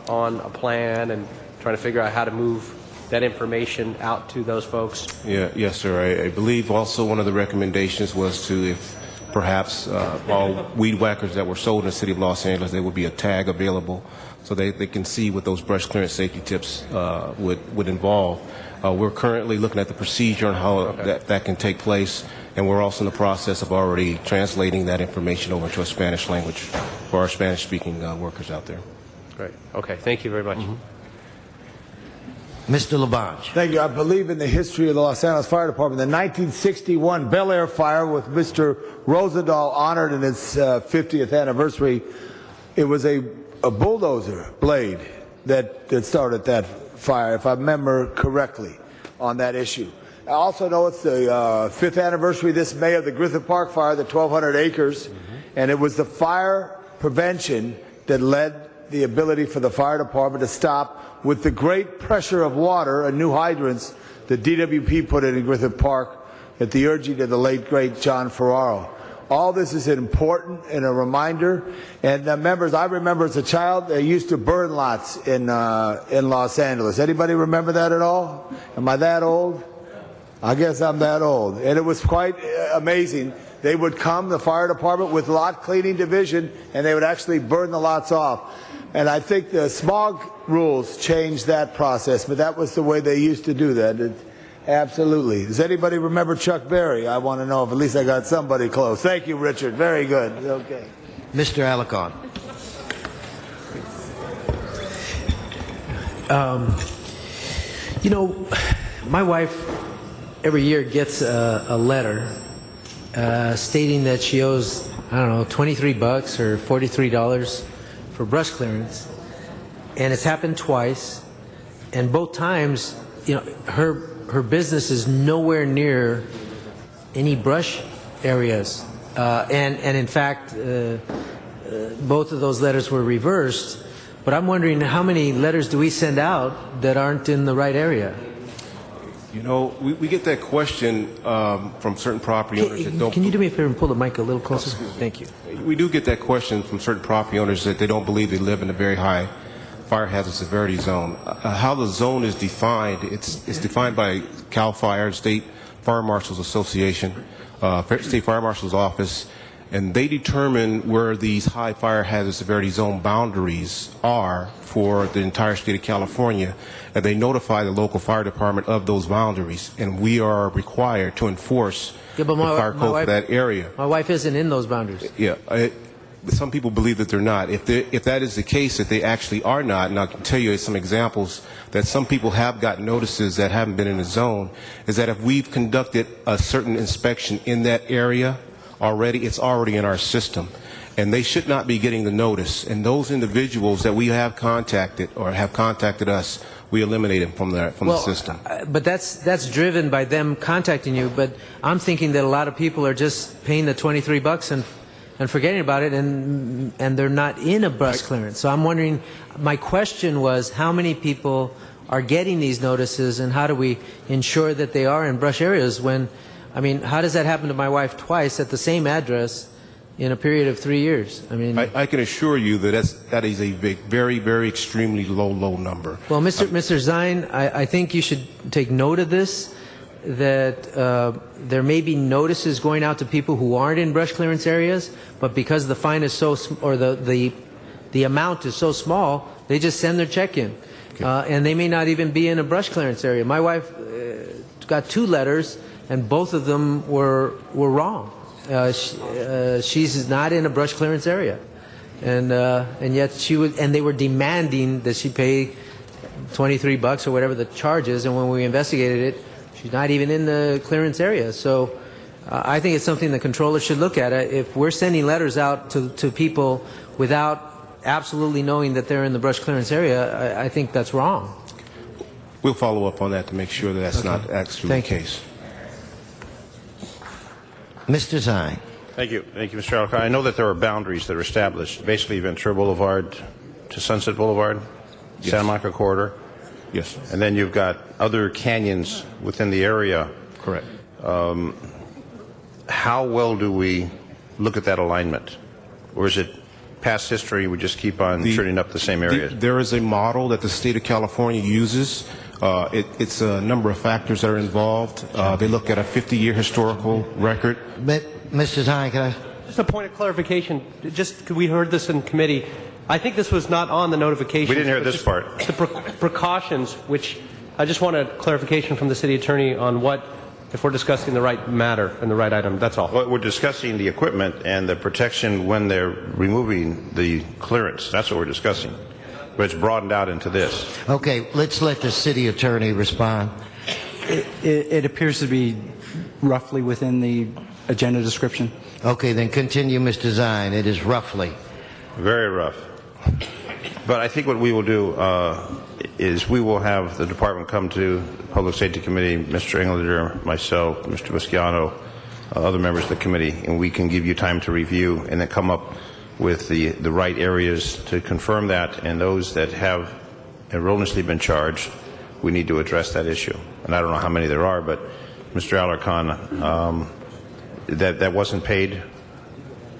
on a plan and trying to figure out how to move that information out to those folks. Yes, sir. I believe also one of the recommendations was to, if perhaps all weed whackers that were sold in the city of Los Angeles, there would be a tag available so they can see what those brush clearance safety tips would involve. We're currently looking at the procedure on how that can take place, and we're also in the process of already translating that information over to a Spanish language for our Spanish-speaking workers out there. Great. Okay. Thank you very much. Mr. Labange. Thank you. I believe in the history of the Los Angeles Fire Department. The 1961 Bel Air fire with Mr. Rosendahl honored in its 50th anniversary. It was a bulldozer blade that started that fire, if I remember correctly, on that issue. I also know it's the 5th anniversary this May of the Griffith Park fire, the 1,200 acres, and it was the fire prevention that led the ability for the fire department to stop with the great pressure of water and new hydrants that DWP put in Griffith Park at the urging of the late, great John Ferraro. All this is important and a reminder. And members, I remember as a child, they used to burn lots in Los Angeles. Anybody remember that at all? Am I that old? I guess I'm that old. And it was quite amazing. They would come, the fire department, with lot cleaning division, and they would actually burn the lots off. And I think the smog rules changed that process, but that was the way they used to do that. Absolutely. Does anybody remember Chuck Berry? I want to know if at least I got somebody close. Thank you, Richard. Very good. Okay. Mr. Alarcon. You know, my wife every year gets a letter stating that she owes, I don't know, $23 or $43 for brush clearance, and it's happened twice, and both times, you know, her business is nowhere near any brush areas, and in fact, both of those letters were reversed. But I'm wondering, how many letters do we send out that aren't in the right area? You know, we get that question from certain property owners that don't... Can you do me a favor and pull the mic a little closer? Thank you. We do get that question from certain property owners that they don't believe they live in a very high fire hazard severity zone. How the zone is defined, it's defined by CAL FIRE, State Fire Marshals Association, State Fire Marshal's Office, and they determine where these high fire hazard severity zone boundaries are for the entire state of California, and they notify the local fire department of those boundaries, and we are required to enforce the fire code for that area. My wife isn't in those boundaries. Yeah. Some people believe that they're not. If that is the case, that they actually are not, and I can tell you some examples that some people have gotten notices that haven't been in the zone, is that if we've conducted a certain inspection in that area already, it's already in our system. And they should not be getting the notice. And those individuals that we have contacted or have contacted us, we eliminate them from the system. But that's driven by them contacting you. But I'm thinking that a lot of people are just paying the $23 and forgetting about it, and they're not in a brush clearance. So I'm wondering, my question was, how many people are getting these notices, and how do we ensure that they are in brush areas when, I mean, how does that happen to my wife twice at the same address in a period of 3 years? I mean, I can assure you that is a very, very extremely low number. Well, Mr. Zine, I think you should take note of this, that there may be notices going out to people who aren't in brush clearance areas, but because the fine is so, or the amount is so small, they just send their check in. Okay. And they may not even be in a brush clearance area. My wife got 2 letters, and both of them were wrong. She's not in a brush clearance area, and yet they were demanding that she pay $23 or whatever the charge is, and when we investigated it, she's not even in the clearance area. So I think it's something the controller should look at. If we're sending letters out to people without absolutely knowing that they're in the brush clearance area, I think that's wrong. We'll follow up on that to make sure that that's not actually the case. Mr. Zine. Thank you, Mr. Alcott. I know that there are boundaries that are established, basically Ventura Boulevard to Sunset Boulevard, yes. Santa Monica Corridor. Yes. And then you've got other canyons within the area. Correct. How well do we look at that alignment? Or is it past history, we just keep on turning up the same areas. There is a model that the state of California uses. It's a number of factors that are involved. They look at a 50-year historical record. Mr. Zine, can I? Just a point of clarification. Just we heard this in committee. I think this was not on the notification. We didn't hear this part. The precautions, which I just want a clarification from the city attorney on what, if we're discussing the right matter and the right item. That's all. Well, we're discussing the equipment and the protection when they're removing the clearance. That's what we're discussing. But it's broadened out into this. Okay, let's let the city attorney respond. It appears to be roughly within the agenda description. Okay, then continue, Mr. Zine. It is roughly. Very rough. But I think what we will do is we will have the department come to the Public Safety Committee, Mr. Englander, myself, Mr. Visciano, other members of the committee, and we can give you time to review and then come up with the right areas to confirm that, and those that have erroneously been charged, we need to address that issue. And I don't know how many there are, but Mr. Alarcon, that wasn't paid.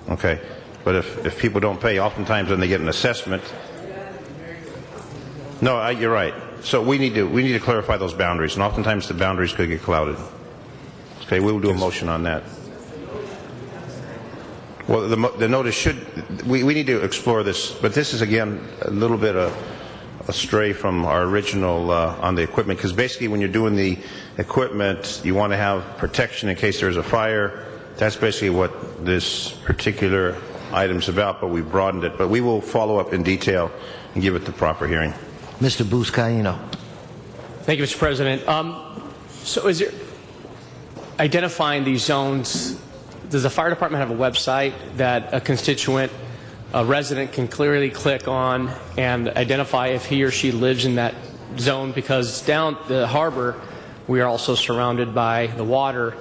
Okay. But if people don't pay, oftentimes when they get an assessment, no, you're right. So we need to clarify those boundaries, and oftentimes the boundaries could get clouded. Okay, we will do a motion on that. Well, the notice should. We need to explore this, but this is again a little bit astray from our original on the equipment, because basically when you're doing the equipment, you want to have protection in case there's a fire. That's basically what this particular item's about, but we broadened it. But we will follow up in detail and give it the proper hearing. Mr. Buscaino. Thank you, Mr. President. So is there identifying these zones, does the fire department have a website that a constituent, a resident can clearly click on and identify if he or she lives in that zone? Because down the harbor, we are also surrounded by the water,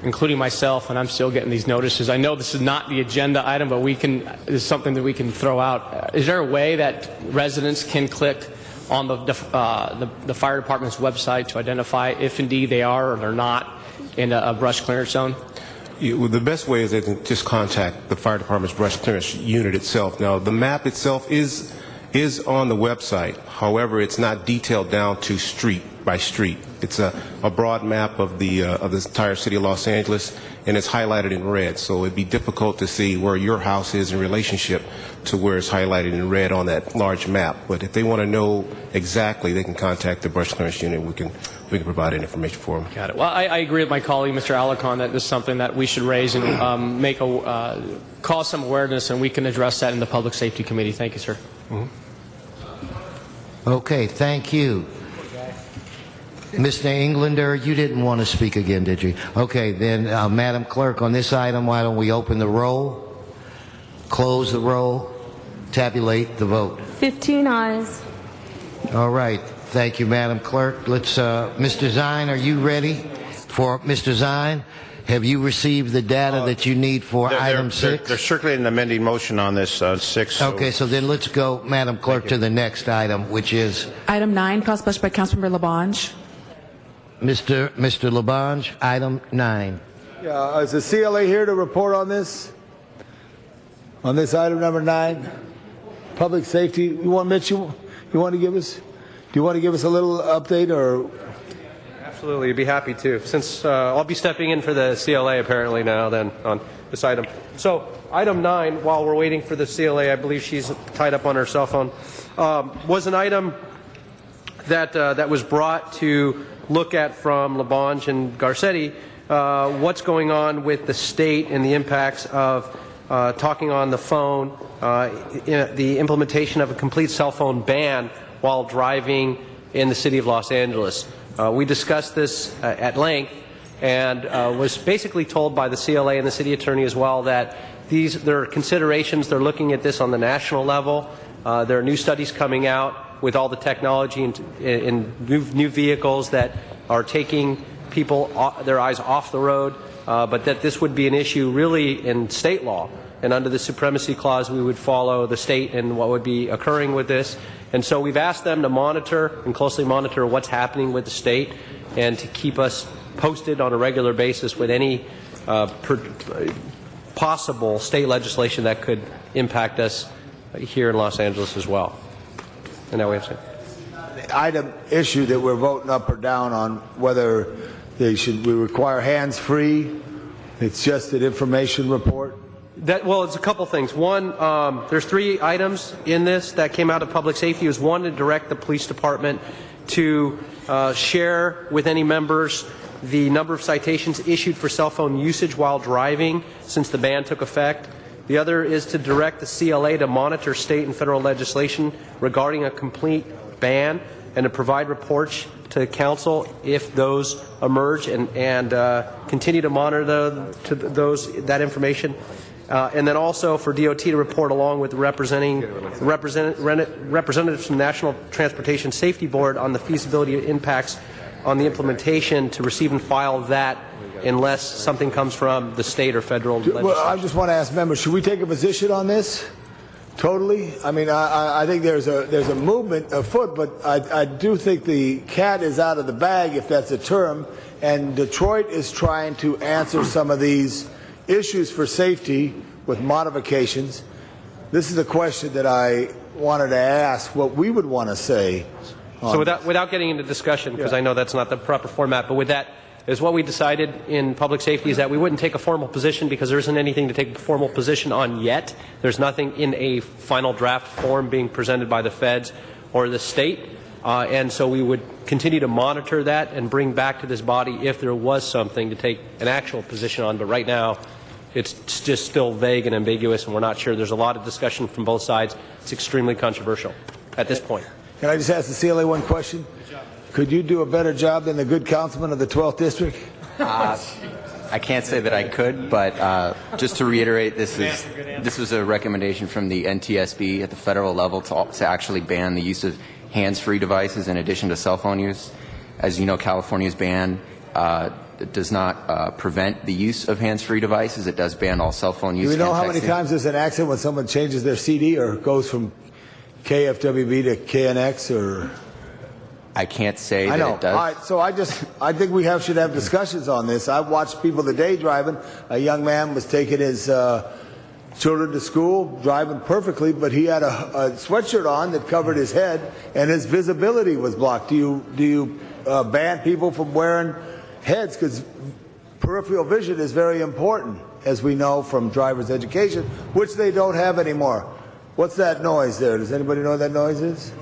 including myself, and I'm still getting these notices. I know this is not the agenda item, but it's something that we can throw out. Is there a way that residents can click on the fire department's website to identify if indeed they are or they're not in a brush clearance zone? Well, the best way is they can just contact the fire department's brush clearance unit itself. Now, the map itself is on the website. However, it's not detailed down to street by street. It's a broad map of the entire city of Los Angeles, and it's highlighted in red. So it'd be difficult to see where your house is in relationship to where it's highlighted in red on that large map. But if they want to know exactly, they can contact the brush clearance unit. We can provide that information for them. Got it. Well, I agree with my colleague, Mr. Alarcon, that this is something that we should raise and cause some awareness, and we can address that in the Public Safety Committee. Thank you, sir. Okay, thank you. Mr. Englander, you didn't want to speak again, did you? Okay, then, Madam Clerk, on this item, why don't we open the roll, close the roll, tabulate the vote. 15 ayes. All right. Thank you, Madam Clerk. Let's, Mr. Zine, are you ready for Mr. Zine? Have you received the data that you need for item 6? They're circulating an amending motion on this 6. So okay, so then let's go, Madam Clerk, to the next item, which is Item 9, cross-budget by Councilmember Labange. Mr. Labange, item 9. Yeah, is the CLA here to report on this? On this item number 9, public safety. You want Mitch? You want to give us? Do you want to give us a little update or? Absolutely, I'd be happy to. Since I'll be stepping in for the CLA apparently now then on this item. So item 9, while we're waiting for the CLA, I believe she's tied up on her cell phone, was an item that was brought to look at from Labange and Garcetti, what's going on with the state and the impacts of talking on the phone, the implementation of a complete cell phone ban while driving in the city of Los Angeles. We discussed this at length and was basically told by the CLA and the city attorney as well that there are considerations. They're looking at this on the national level. There are new studies coming out with all the technology in new vehicles that are taking people their eyes off the road, but that this would be an issue really in state law. And under the Supremacy Clause, we would follow the state and what would be occurring with this. And so we've asked them to monitor and closely monitor what's happening with the state and to keep us posted on a regular basis with any possible state legislation that could impact us here in Los Angeles as well. And now we have Item issue that we're voting up or down on whether we require hands-free. It's just an information report. Well, it's a couple things. One, there's 3 items in this that came out of public safety. It was one, to direct the police department to share with any members the number of citations issued for cell phone usage while driving since the ban took effect. The other is to direct the CLA to monitor state and federal legislation regarding a complete ban and to provide reports to council if those emerge and continue to monitor that information. And then also for DOT to report along with representatives from the National Transportation Safety Board on the feasibility impacts on the implementation, to receive and file that unless something comes from the state or federal legislation. Well, I just want to ask members, should we take a position on this? Totally. I mean, I think there's a movement afoot, but I do think the cat is out of the bag, if that's a term, and Detroit is trying to answer some of these issues for safety with modifications. This is a question that I wanted to ask, what we would want to say. So without getting into discussion, because I know that's not the proper format, but with that, is what we decided in public safety is that we wouldn't take a formal position because there isn't anything to take a formal position on yet. There's nothing in a final draft form being presented by the feds or the state. And so we would continue to monitor that and bring back to this body if there was something to take an actual position on. But right now, it's just still vague and ambiguous, and we're not sure. There's a lot of discussion from both sides. It's extremely controversial at this point. Can I just ask the CLA one question? Could you do a better job than the good councilman of the 12th District? I can't say that I could, but just to reiterate, this was a recommendation from the NTSB at the federal level to actually ban the use of hands-free devices in addition to cell phone use. As you know, California's ban does not prevent the use of hands-free devices. It does ban all cell phone use. Do we know how many times there's an accident when someone changes their CD or goes from KFWB to KNX or? I can't say I know. that it does. All right, so I think we should have discussions on this. I've watched people today driving. A young man was taking his children to school, driving perfectly, but he had a sweatshirt on that covered his head, and his visibility was blocked. Do you ban people from wearing heads? Because peripheral vision is very important, as we know from driver's education, which they don't have anymore. What's that noise there? Does anybody know what that noise is?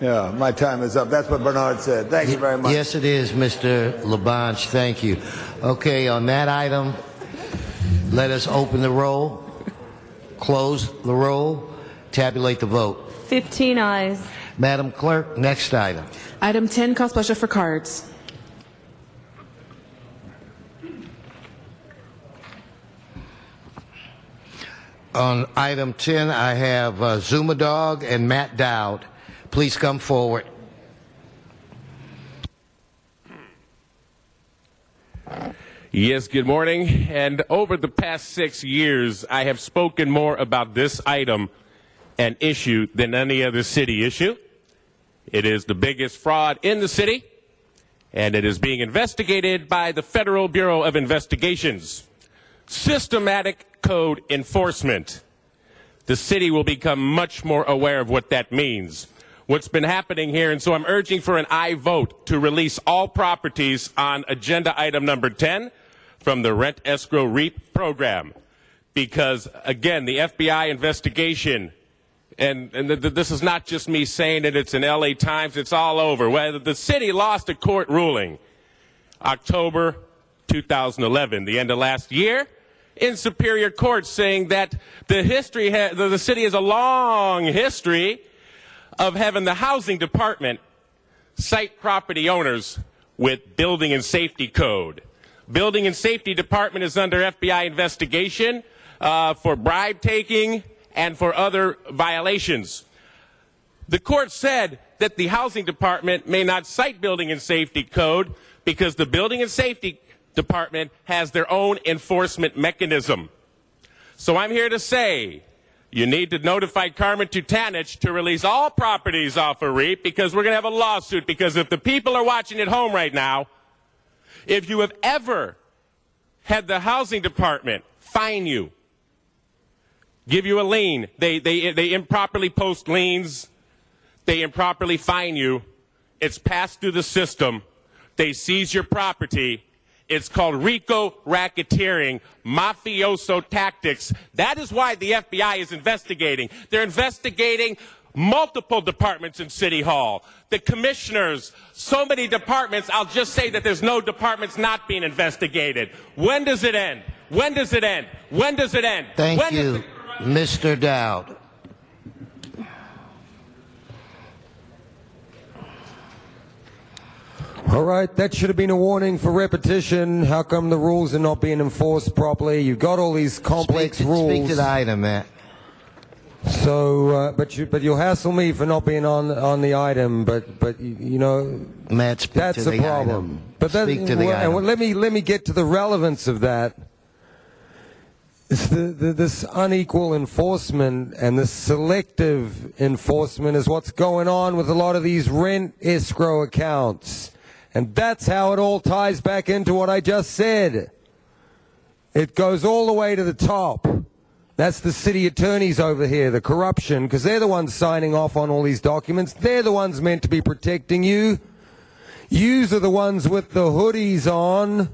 Yeah, my time is up. That's what Bernard said. Thank you very much. Yes, it is, Mr. Labange. Thank you. Okay, on that item, let us open the roll, close the roll, tabulate the vote. 15 ayes. Madam Clerk, next item. Item 10, call special for cards. On item 10, I have Zuma Dog and Matt Dowd. Please come forward. Yes, good morning. And over the past 6 years, I have spoken more about this item and issue than any other city issue. It is the biggest fraud in the city, and it is being investigated by the Federal Bureau of Investigations. Systematic code enforcement. The city will become much more aware of what that means, what's been happening here, and so I'm urging for an aye vote to release all properties on agenda item number 10 from the Rent Escrow REAP program, because again, the FBI investigation, and this is not just me saying it, it's in LA Times, it's all over, whether the city lost a court ruling October 2011, the end of last year, in Superior Court, saying that the city has a long history of having the housing department cite property owners with building and safety code. Building and safety department is under FBI investigation for bribe taking and for other violations. The court said that the housing department may not cite building and safety code because the building and safety department has their own enforcement mechanism. So I'm here to say you need to notify Carmen Tutanich to release all properties off of REAP, because we're going to have a lawsuit. Because if the people are watching at home right now, if you have ever had the housing department fine you give you a lien. They improperly post liens. They improperly fine you. It's passed through the system. They seize your property. It's called RICO racketeering, mafioso tactics. That is why the FBI is investigating. They're investigating multiple departments in City Hall, the commissioners, so many departments. I'll just say that there's no departments not being investigated. When does it end? When does it end? When does it end? Thank you, Mr. Dowd. All right, that should have been a warning for repetition. How come the rules are not being enforced properly? You've got all these complex rules. Speak to the item, Matt. So, but you'll hassle me for not being on the item. But you know, Matt, speak that's to a the problem. item. But that, Speak to the well, item. and let me get to the relevance of that. It's this unequal enforcement and the selective enforcement is what's going on with a lot of these rent escrow accounts. And that's how it all ties back into what I just said. It goes all the way to the top. That's the city attorneys over here, the corruption, because they're the ones signing off on all these documents. They're the ones meant to be protecting you. Yous are the ones with the hoodies on.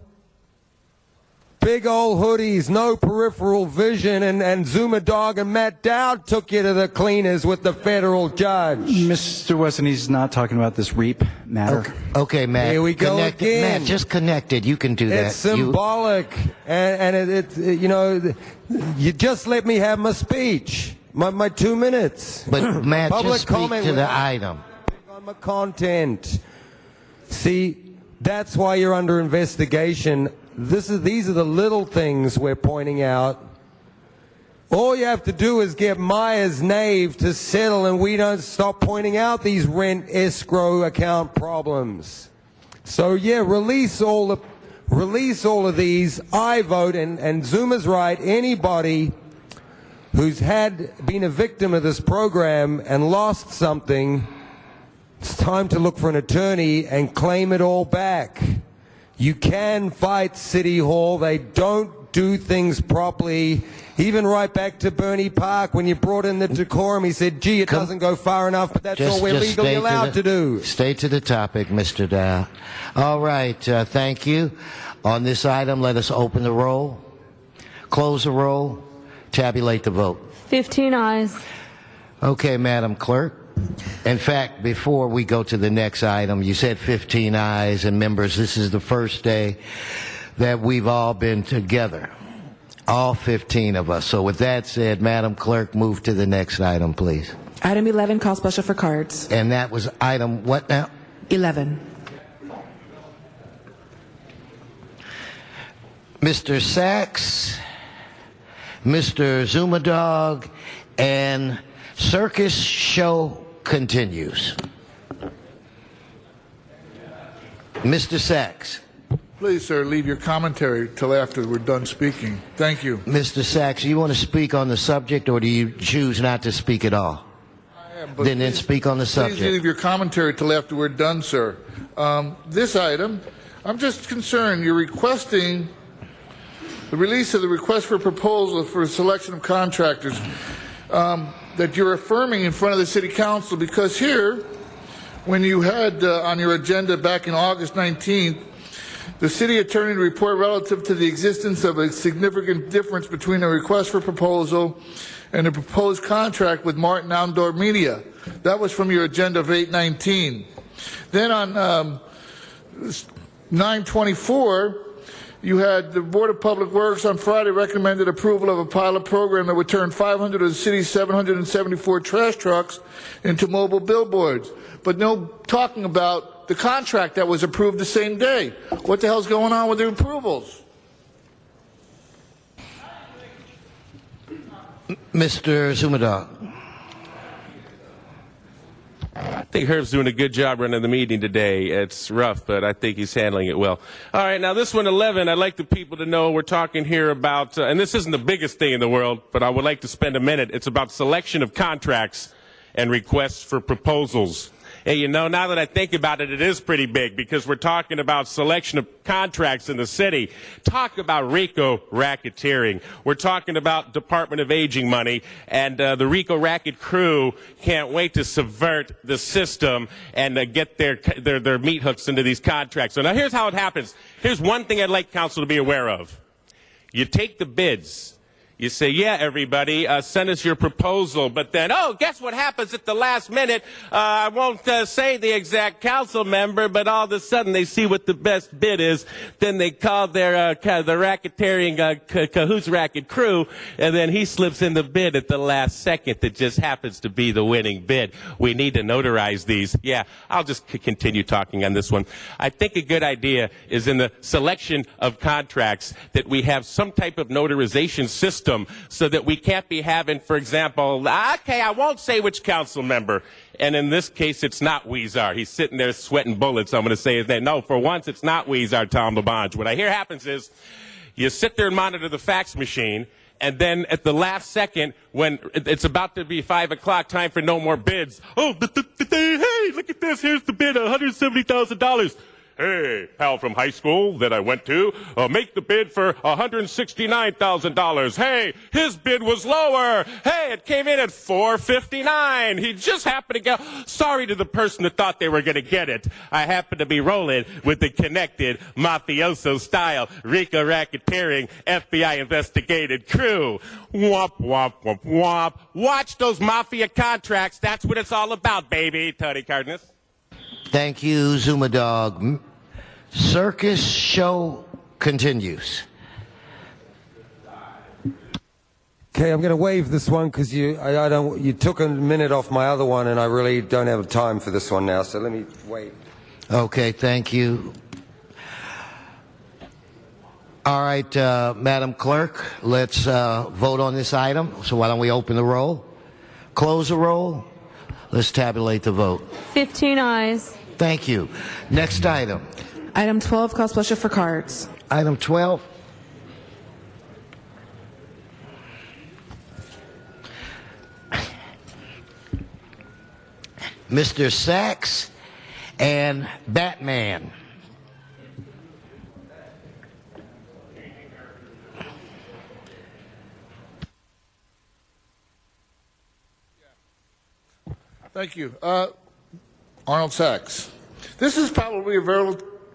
Big old hoodies, no peripheral vision, and Zuma Dog and Matt Dowd took you to the cleaners with the federal judge. Mr. Wesson, he's not talking about this REAP matter. Okay, Matt. Here we go again. Matt, just connect it. You can do that. It's symbolic, and it you know, you just let me have my speech, my 2 minutes. But Matt, Public just speak comment to the with- item. on my content. See, that's why you're under investigation. These are the little things we're pointing out. All you have to do is get Myers Nave to settle, and we don't stop pointing out these rent escrow account problems. So yeah, release all of these. I vote, and Zuma's right. Anybody who's been a victim of this program and lost something, it's time to look for an attorney and claim it all back. You can fight City Hall. They don't do things properly. Even right back to Bernie Park, when you brought in the decorum, he said, gee, it doesn't go far enough, but that's all we're legally allowed to do. Stay to the topic, Mr. Dow. All right, thank you. On this item, let us open the roll, close the roll, tabulate the vote. 15 ayes. Okay, Madam Clerk. In fact, before we go to the next item, you said 15 ayes, and members, this is the first day that we've all been together, all 15 of us. So with that said, Madam Clerk, move to the next item, please. Item 11, call special for cards. And that was item what now? 11. Mr. Sachs, Mr. Zumadog, and circus show continues. Mr. Sachs. Please, sir, leave your commentary till after we're done speaking. Thank you. Mr. Sachs, you want to speak on the subject, or do you choose not to speak at all? Then speak on the subject. Please leave your commentary till after we're done, sir. This item, I'm just concerned. You're requesting the release of the request for proposal for selection of contractors that you're affirming in front of the City Council, because here, when you had on your agenda back in August 19th, the city attorney to report relative to the existence of a significant difference between a request for proposal and a proposed contract with Martin Outdoor Media. That was from your agenda of 8/19. Then on 9/24, you had the Board of Public Works on Friday recommended approval of a pilot program that would turn 500 of the city's 774 trash trucks into mobile billboards. But no talking about the contract that was approved the same day. What the hell's going on with the approvals? Mr. Zumadog. I think Herb's doing a good job running the meeting today. It's rough, but I think he's handling it well. All right, now this one, 11, I'd like the people to know we're talking here about, and this isn't the biggest thing in the world, but I would like to spend a minute. It's about selection of contracts and requests for proposals. Hey, you know, now that I think about it, it is pretty big because we're talking about selection of contracts in the city. Talk about RICO racketeering. We're talking about Department of Aging money, and the RICO racket crew can't wait to subvert the system and get their meat hooks into these contracts. So now here's how it happens. Here's one thing I'd like council to be aware of. You take the bids. You say, yeah, everybody, send us your proposal. But then, oh, guess what happens at the last minute? I won't say the exact council member, but all of a sudden they see what the best bid is. Then they call their the racketeering Cahoots racket crew, and then he slips in the bid at the last second that just happens to be the winning bid. We need to notarize these. Yeah, I'll just continue talking on this one. I think a good idea is in the selection of contracts that we have some type of notarization system so that we can't be having, for example, okay, I won't say which council member, and in this case, it's not Weezar. He's sitting there sweating bullets. I'm going to say his name. No, for once, it's not Weezar, Tom LaBonge. What I hear happens is you sit there and monitor the fax machine, and then at the last second, when it's about to be 5 o'clock, time for no more bids. Oh, hey, look at this. Here's the bid, $170,000. Hey, pal from high school that I went to, make the bid for $169,000. Hey, his bid was lower. Hey, it came in at $459. He just happened to get, sorry to the person that thought they were going to get it. I happen to be rolling with the connected mafioso style RICO racketeering FBI investigated crew. Womp, womp, womp, womp. Watch those mafia contracts. That's what it's all about, baby. Tony Cardenas. Thank you, Zuma Dog. Circus show continues. Okay, I'm going to waive this one because you took a minute off my other one, and I really don't have time for this one now. So let me wait. Okay, thank you. All right, Madam Clerk, let's vote on this item. So why don't we open the roll, close the roll, let's tabulate the vote. 15 ayes. Thank you. Next item. Item 12 calls pleasure for cards. Item 12. Mr. Sachs and Batman. Thank you. Arnold Sachs. This is probably a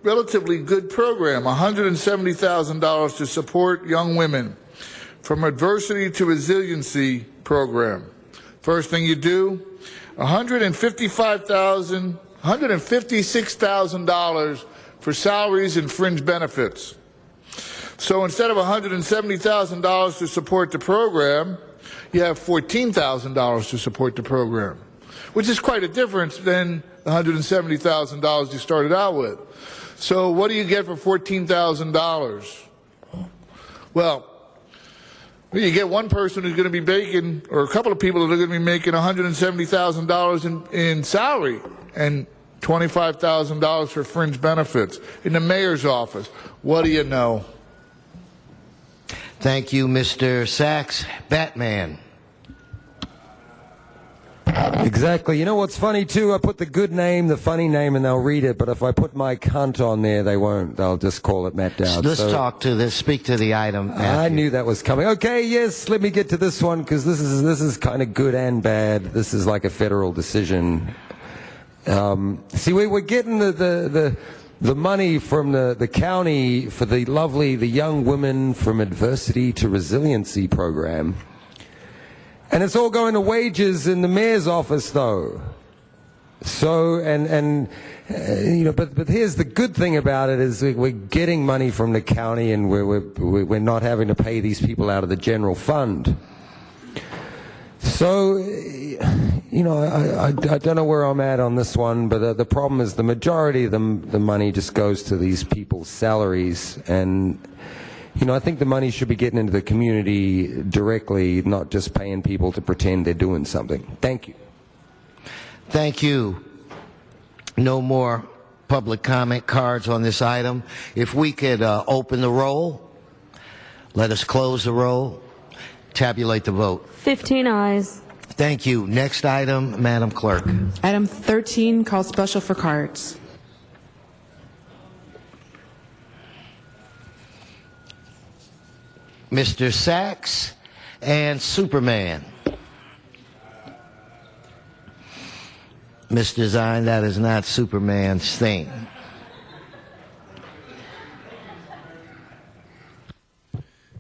relatively good program, $170,000 to support young women from adversity to resiliency program. First thing you do, $156,000 for salaries and fringe benefits. So instead of $170,000 to support the program, you have $14,000 to support the program, which is quite a difference than the $170,000 you started out with. So what do you get for $14,000? Well, you get one person who's going to be making, or a couple of people that are going to be making $170,000 in salary and $25,000 for fringe benefits in the mayor's office. What do you know? Thank you, Mr. Sachs. Batman. Exactly. You know what's funny, too? I put the good name, the funny name, and they'll read it. But if I put my cunt on there, they won't. They'll just call it Matt Dowd. Let's speak to the item. Matthew. I knew that was coming. Okay, yes, let me get to this one because this is kind of good and bad. This is like a federal decision. See, we're getting the money from the county for the Young Women from Adversity to Resiliency program. And it's all going to wages in the mayor's office, though. So, but here's the good thing about it is we're getting money from the county, and we're not having to pay these people out of the general fund. So, I don't know where I'm at on this one, but the problem is the majority of the money just goes to these people's salaries, and I think the money should be getting into the community directly, not just paying people to pretend they're doing something. Thank you. Thank you. No more public comment cards on this item. If we could open the roll, let us close the roll, tabulate the vote. 15 ayes. Thank you. Next item, Madam Clerk. Item 13, called special for cards. Mr. Sachs and Superman. Mr. Zine, that is not Superman's thing.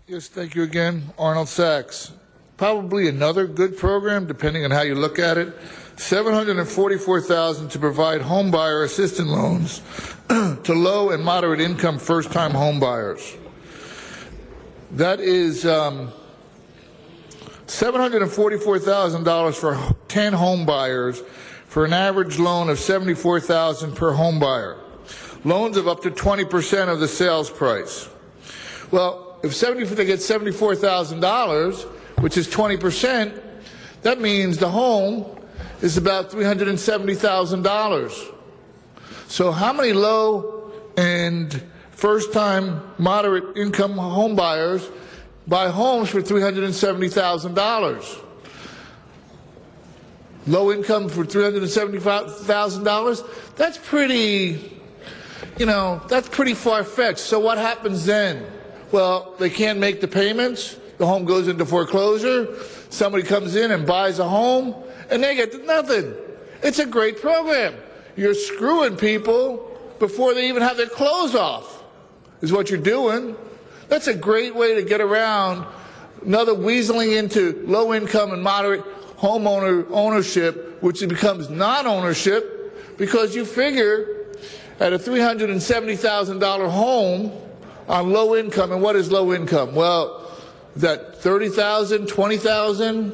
Yes, thank you again, Arnold Sachs. Probably another good program, depending on how you look at it. $744,000 to provide home buyer assistance loans to low and moderate income first-time home buyers. That is $744,000 for 10 home buyers for an average loan of $74,000 per home buyer. Loans of up to 20% of the sales price. Well, if they get $74,000, which is 20%, that means the home is about $370,000. So how many low and first-time moderate income home buyers buy homes for $370,000? Low income for $375,000? That's pretty, that's pretty far-fetched. So what happens then? Well, they can't make the payments. The home goes into foreclosure. Somebody comes in and buys a home, and they get nothing. It's a great program. You're screwing people before they even have their clothes off, is what you're doing. That's a great way to get around another weaseling into low income and moderate homeowner ownership, which becomes non-ownership, because you figure at a $370,000 home on low income, and what is low income? Well, is that $30,000, $20,000?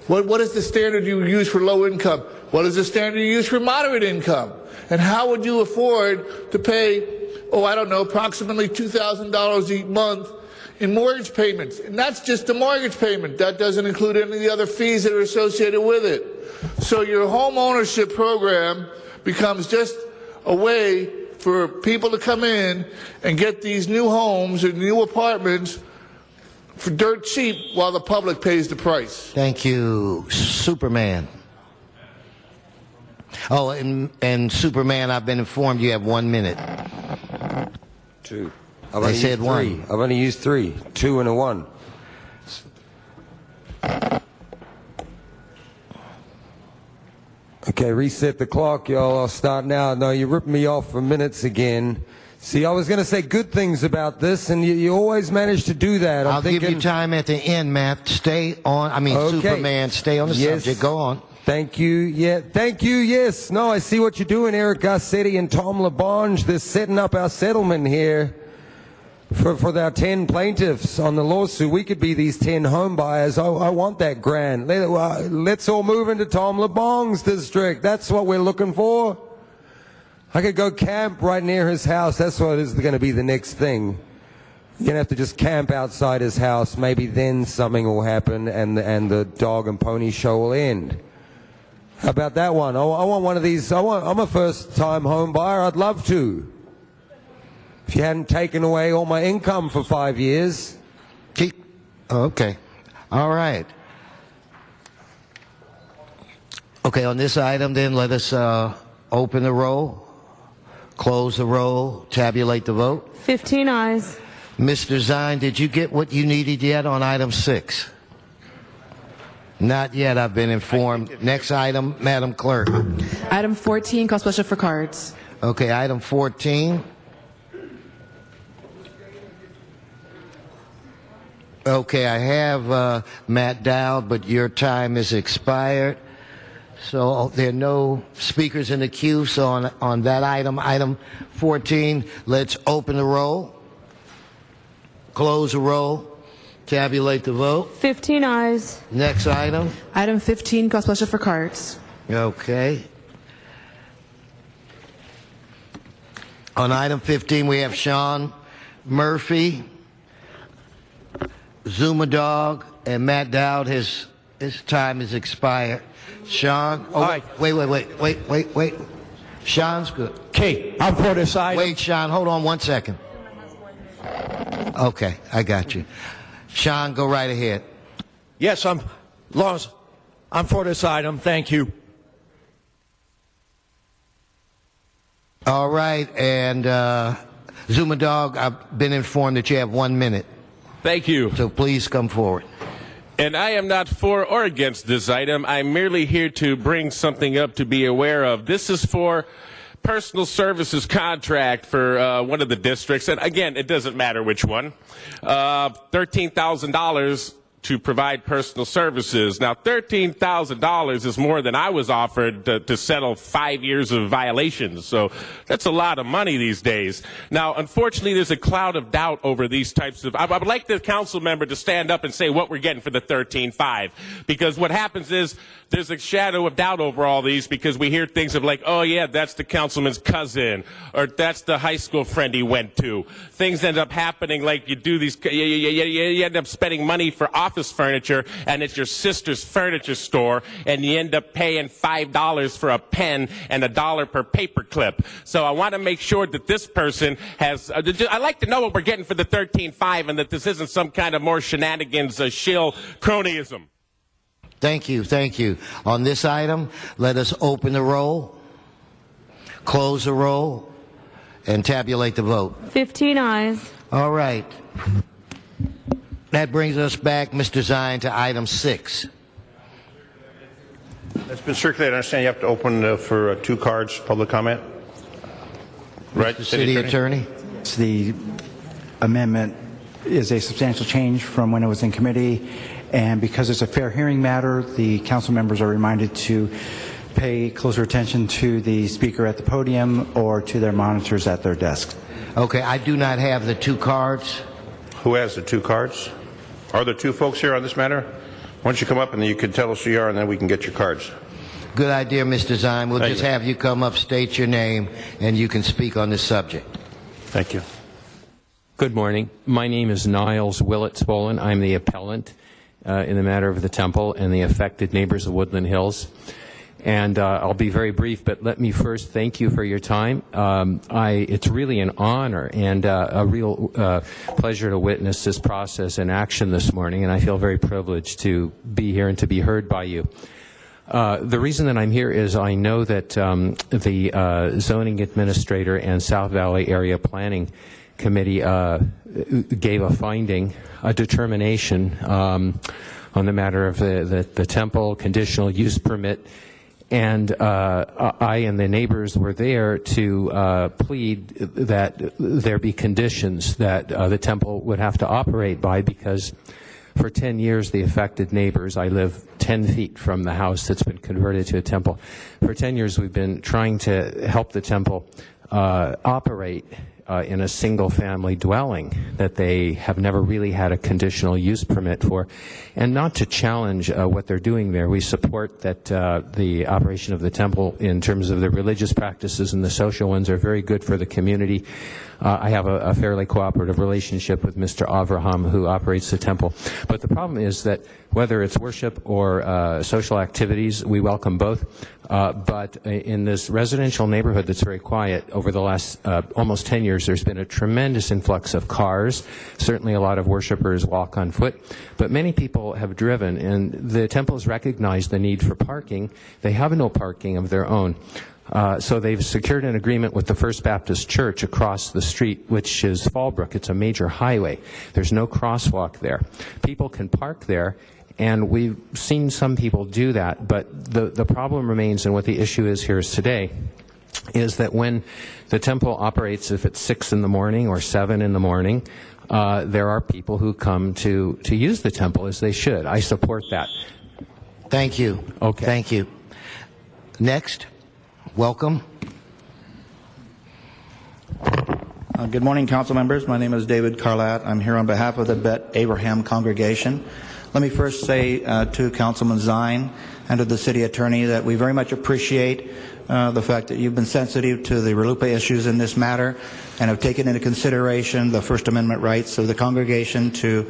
What is the standard you use for low income? What is the standard you use for moderate income? And how would you afford to pay, approximately $2,000 a month in mortgage payments? And that's just the mortgage payment. That doesn't include any of the other fees that are associated with it. So your home ownership program becomes just a way for people to come in and get these new homes and new apartments for dirt cheap while the public pays the price. Thank you. Superman. Oh, and Superman, I've been informed you have 1 minute. 2. I said 1. I've only used 3. 2 and a 1. Okay, reset the clock, y'all. I'll start now. No, you ripped me off for minutes again. See, I was going to say good things about this, and you always manage to do that. I'll give you time at the end, Matt. Stay on. Okay. Superman, stay on the subject. Go on. Thank you. Yeah, thank you. Yes. No, I see what you're doing, Eric Garcetti and Tom LaBonge. They're setting up our settlement here for our 10 plaintiffs on the lawsuit. We could be these 10 home buyers. I want that grant. Let's all move into Tom LaBonge's district. That's what we're looking for. I could go camp right near his house. That's what is going to be the next thing. You're going to have to just camp outside his house. Maybe then something will happen and the dog and pony show will end. How about that one? I want one of these. I'm a first-time home buyer. I'd love to. If you hadn't taken away all my income for 5 years. Okay. All right. Okay, on this item then, let us open the roll. Close the roll, tabulate the vote. 15 ayes. Mr. Zine, did you get what you needed yet on item 6? Not yet, I've been informed. Next item, Madam Clerk. Item 14, call special for cards. Okay, item 14. Okay, I have Matt Dowd, but your time is expired. So there are no speakers in the queue. So on that item 14, let's open the roll, close the roll, tabulate the vote. 15 ayes. Next item. Item 15, call special for cards. Okay. On item 15, we have Sean Murphy, Zuma Dog, and Matt Dowd. His time is expired. Sean, wait. Sean's good. Okay, I'm for this item. Wait, Sean, hold on 1 second. Okay, I got you. Sean, go right ahead. Yes, I'm. I'm for this item. Thank you. All right, and Zuma Dog, I've been informed that you have 1 minute. Thank you. So please come forward. And I am not for or against this item. I'm merely here to bring something up to be aware of. This is for personal services contract for one of the districts. And again, it doesn't matter which one. $13,000 to provide personal services. Now, $13,000 is more than I was offered to settle 5 years of violations. So that's a lot of money these days. Now, unfortunately, there's a cloud of doubt over these types of... I would like the council member to stand up and say what we're getting for the $13,500. Because what happens is there's a shadow of doubt over all these because we hear things of like, oh, yeah, that's the councilman's cousin, or that's the high school friend he went to. Things end up happening like you do these... You end up spending money for office furniture, and it's your sister's furniture store, and you end up paying $5 for a pen and $1 per paper clip. So I want to make sure that this person has... I'd like to know what we're getting for the $13,500 and that this isn't some kind of more shenanigans, shill cronyism. Thank you, thank you. On this item, let us open the roll, close the roll, and tabulate the vote. 15 ayes. All right. That brings us back, Mr. Zine, to item 6. That's been circulated. I understand you have to open for 2 cards, public comment. Right, Mr. City Attorney? The amendment is a substantial change from when it was in committee, and because it's a fair hearing matter, the council members are reminded to pay closer attention to the speaker at the podium or to their monitors at their desks. Okay, I do not have the 2 cards. Who has the 2 cards? Are there 2 folks here on this matter? Why don't you come up and you can tell us who you are, and then we can get your cards. Good idea, Mr. Zine. We'll just have you come up, state your name, and you can speak on this subject. Thank you. Good morning. My name is Niles Willett-Spollen. I'm the appellant in the matter of the temple and the affected neighbors of Woodland Hills. And I'll be very brief, but let me first thank you for your time. It's really an honor and a real pleasure to witness this process in action this morning, and I feel very privileged to be here and to be heard by you. The reason that I'm here is I know that the zoning administrator and South Valley Area Planning Committee gave a finding, a determination on the matter of the temple conditional use permit. And I and the neighbors were there to plead that there be conditions that the temple would have to operate by, because for 10 years the affected neighbors, I live 10 feet from the house that's been converted to a temple. For 10 years we've been trying to help the temple operate in a single-family dwelling that they have never really had a conditional use permit for. And not to challenge what they're doing there, we support that the operation of the temple in terms of the religious practices and the social ones are very good for the community. I have a fairly cooperative relationship with Mr. Avraham, who operates the temple. But the problem is that whether it's worship or social activities, we welcome both. But in this residential neighborhood that's very quiet, over the last almost 10 years, there's been a tremendous influx of cars. Certainly a lot of worshipers walk on foot, but many people have driven, and the temple has recognized the need for parking. They have no parking of their own. So they've secured an agreement with the First Baptist Church across the street, which is Fallbrook. It's a major highway. There's no crosswalk there. People can park there, and we've seen some people do that, but the problem remains, and what the issue is here today, is that when the temple operates, if it's 6 in the morning or 7 in the morning, there are people who come to use the temple as they should. I support that. Thank you. Okay. Thank you. Next. Welcome. Good morning, council members. My name is David Carlat. I'm here on behalf of the Bet Abraham congregation. Let me first say to Councilman Zine and to the city attorney that we very much appreciate the fact that you've been sensitive to the RLUIPA issues in this matter and have taken into consideration the First Amendment rights of the congregation to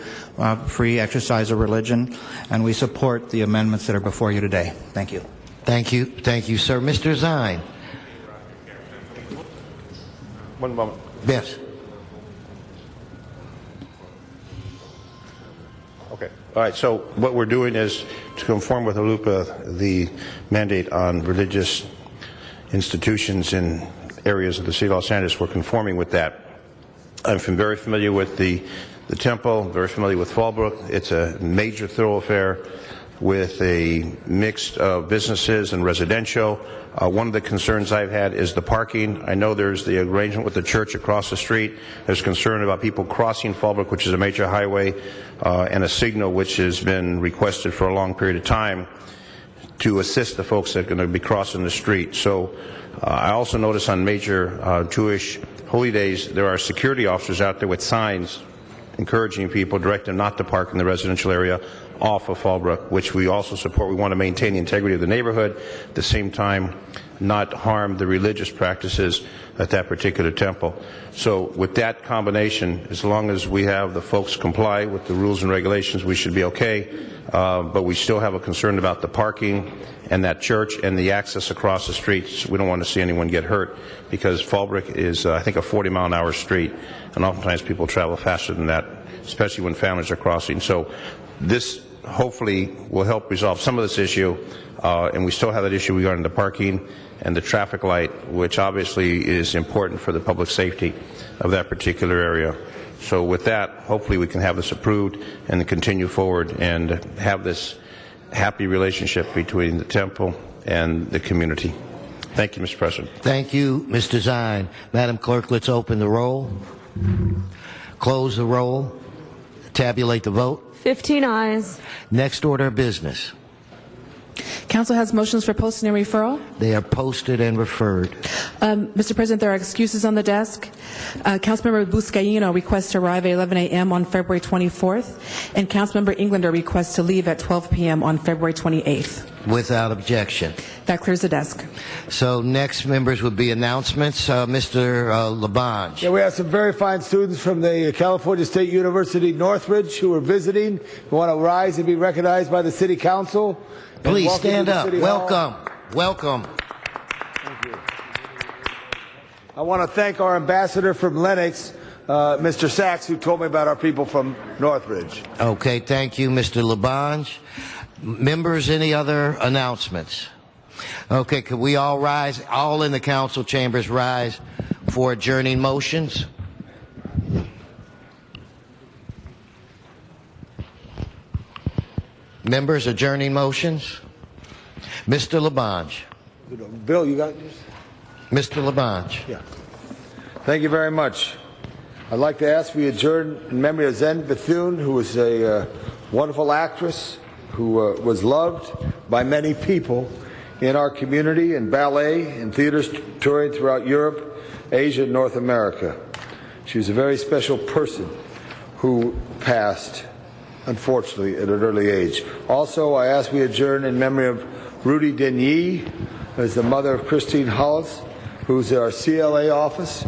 free exercise of religion, and we support the amendments that are before you today. Thank you. Thank you. Thank you, sir. Mr. Zine. One moment. Yes. Okay. All right. So what we're doing is to conform with ALUPA, the mandate on religious institutions in areas of the city of Los Angeles. We're conforming with that. I'm very familiar with the temple, very familiar with Fallbrook. It's a major thoroughfare with a mix of businesses and residential. One of the concerns I've had is the parking. I know there's the arrangement with the church across the street. There's concern about people crossing Fallbrook, which is a major highway, and a signal which has been requested for a long period of time to assist the folks that are going to be crossing the street. So I also notice on major Jewish holy days there are security officers out there with signs encouraging people, directing them not to park in the residential area off of Fallbrook, which we also support. We want to maintain the integrity of the neighborhood, at the same time not harm the religious practices at that particular temple. So with that combination, as long as we have the folks comply with the rules and regulations, we should be okay. But we still have a concern about the parking and that church and the access across the streets. We don't want to see anyone get hurt because Fallbrook is, I think, a 40-mile-an-hour street, and oftentimes people travel faster than that, especially when families are crossing. So this hopefully will help resolve some of this issue, and we still have that issue regarding the parking and the traffic light, which obviously is important for the public safety of that particular area. So with that, hopefully we can have this approved and continue forward and have this happy relationship between the temple and the community. Thank you, Mr. President. Thank you, Mr. Zine. Madam Clerk, let's open the roll, close the roll, tabulate the vote. 15 ayes. Next order of business. Council has motions for posting and referral. They are posted and referred. Mr. President, there are excuses on the desk. Councilmember Buscaino requests to arrive at 11 a.m. on February 24th, and Councilmember Englander requests to leave at 12 p.m. on February 28th. Without objection. That clears the desk. So next, members, would be announcements. Mr. Labange. Yeah, we have some very fine students from the California State University Northridge who are visiting. We want to rise and be recognized by the City Council. Please stand up. Welcome. Welcome. Thank you. I want to thank our ambassador from Lenox, Mr. Sachs, who told me about our people from Northridge. Okay, thank you, Mr. Labange. Members, any other announcements? Okay, could we all rise, all in the council chambers rise for adjourning motions? Members, adjourning motions? Mr. Labange. Bill, you got this? Mr. Labange. Yeah. Thank you very much. I'd like to ask we adjourn in memory of Zen Bethune, who was a wonderful actress who was loved by many people in our community, in ballet and theaters touring throughout Europe, Asia, and North America. She was a very special person who passed, unfortunately, at an early age. Also, I ask we adjourn in memory of Rudy Denis, as the mother of Christine Hollis, who's at our CLA office.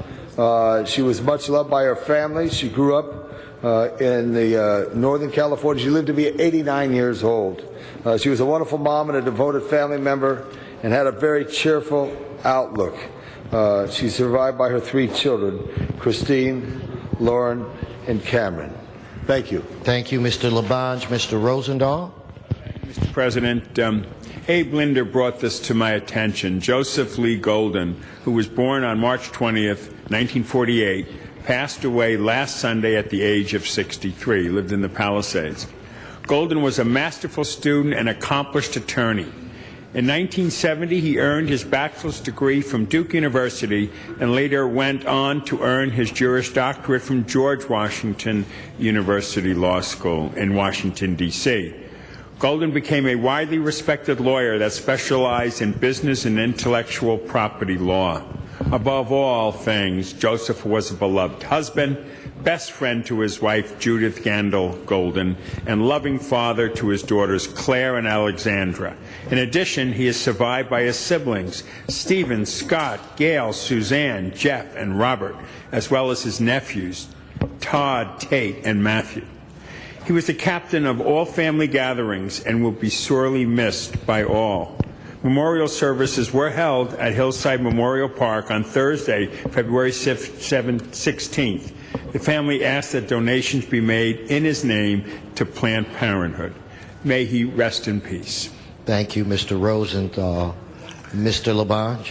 She was much loved by her family. She grew up in the Northern California. She lived to be 89 years old. She was a wonderful mom and a devoted family member and had a very cheerful outlook. She's survived by her 3 children, Christine, Lauren, and Cameron. Thank you. Thank you, Mr. Labange. Mr. Rosendahl. Mr. President, Abe Linder brought this to my attention. Joseph Lee Golden, who was born on March 20th, 1948, passed away last Sunday at the age of 63. He lived in the Palisades. Golden was a masterful student and accomplished attorney. In 1970, he earned his bachelor's degree from Duke University and later went on to earn his Juris Doctorate from George Washington University Law School in Washington, D.C. Golden became a widely respected lawyer that specialized in business and intellectual property law. Above all things, Joseph was a beloved husband, best friend to his wife Judith Gandil Golden, and loving father to his daughters Claire and Alexandra. In addition, he is survived by his siblings Stephen, Scott, Gail, Suzanne, Jeff, and Robert, as well as his nephews Todd, Tate, and Matthew. He was the captain of all family gatherings and will be sorely missed by all. Memorial services were held at Hillside Memorial Park on Thursday, February 16th. The family asks that donations be made in his name to Planned Parenthood. May he rest in peace. Thank you, Mr. Rosenthal. Mr. Labange.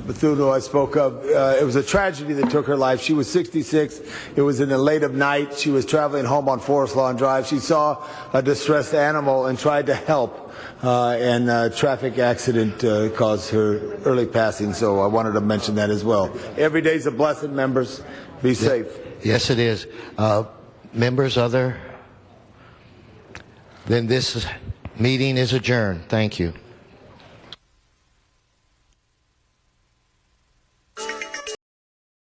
Bethune, who I spoke of, it was a tragedy that took her life. She was 66. It was in the late of night. She was traveling home on Forest Lawn Drive. She saw a distressed animal and tried to help, and a traffic accident caused her early passing, so I wanted to mention that as well. Every day's a blessing, members. Be safe. Yes, it is. Members, other? Then this meeting is adjourned. Thank you.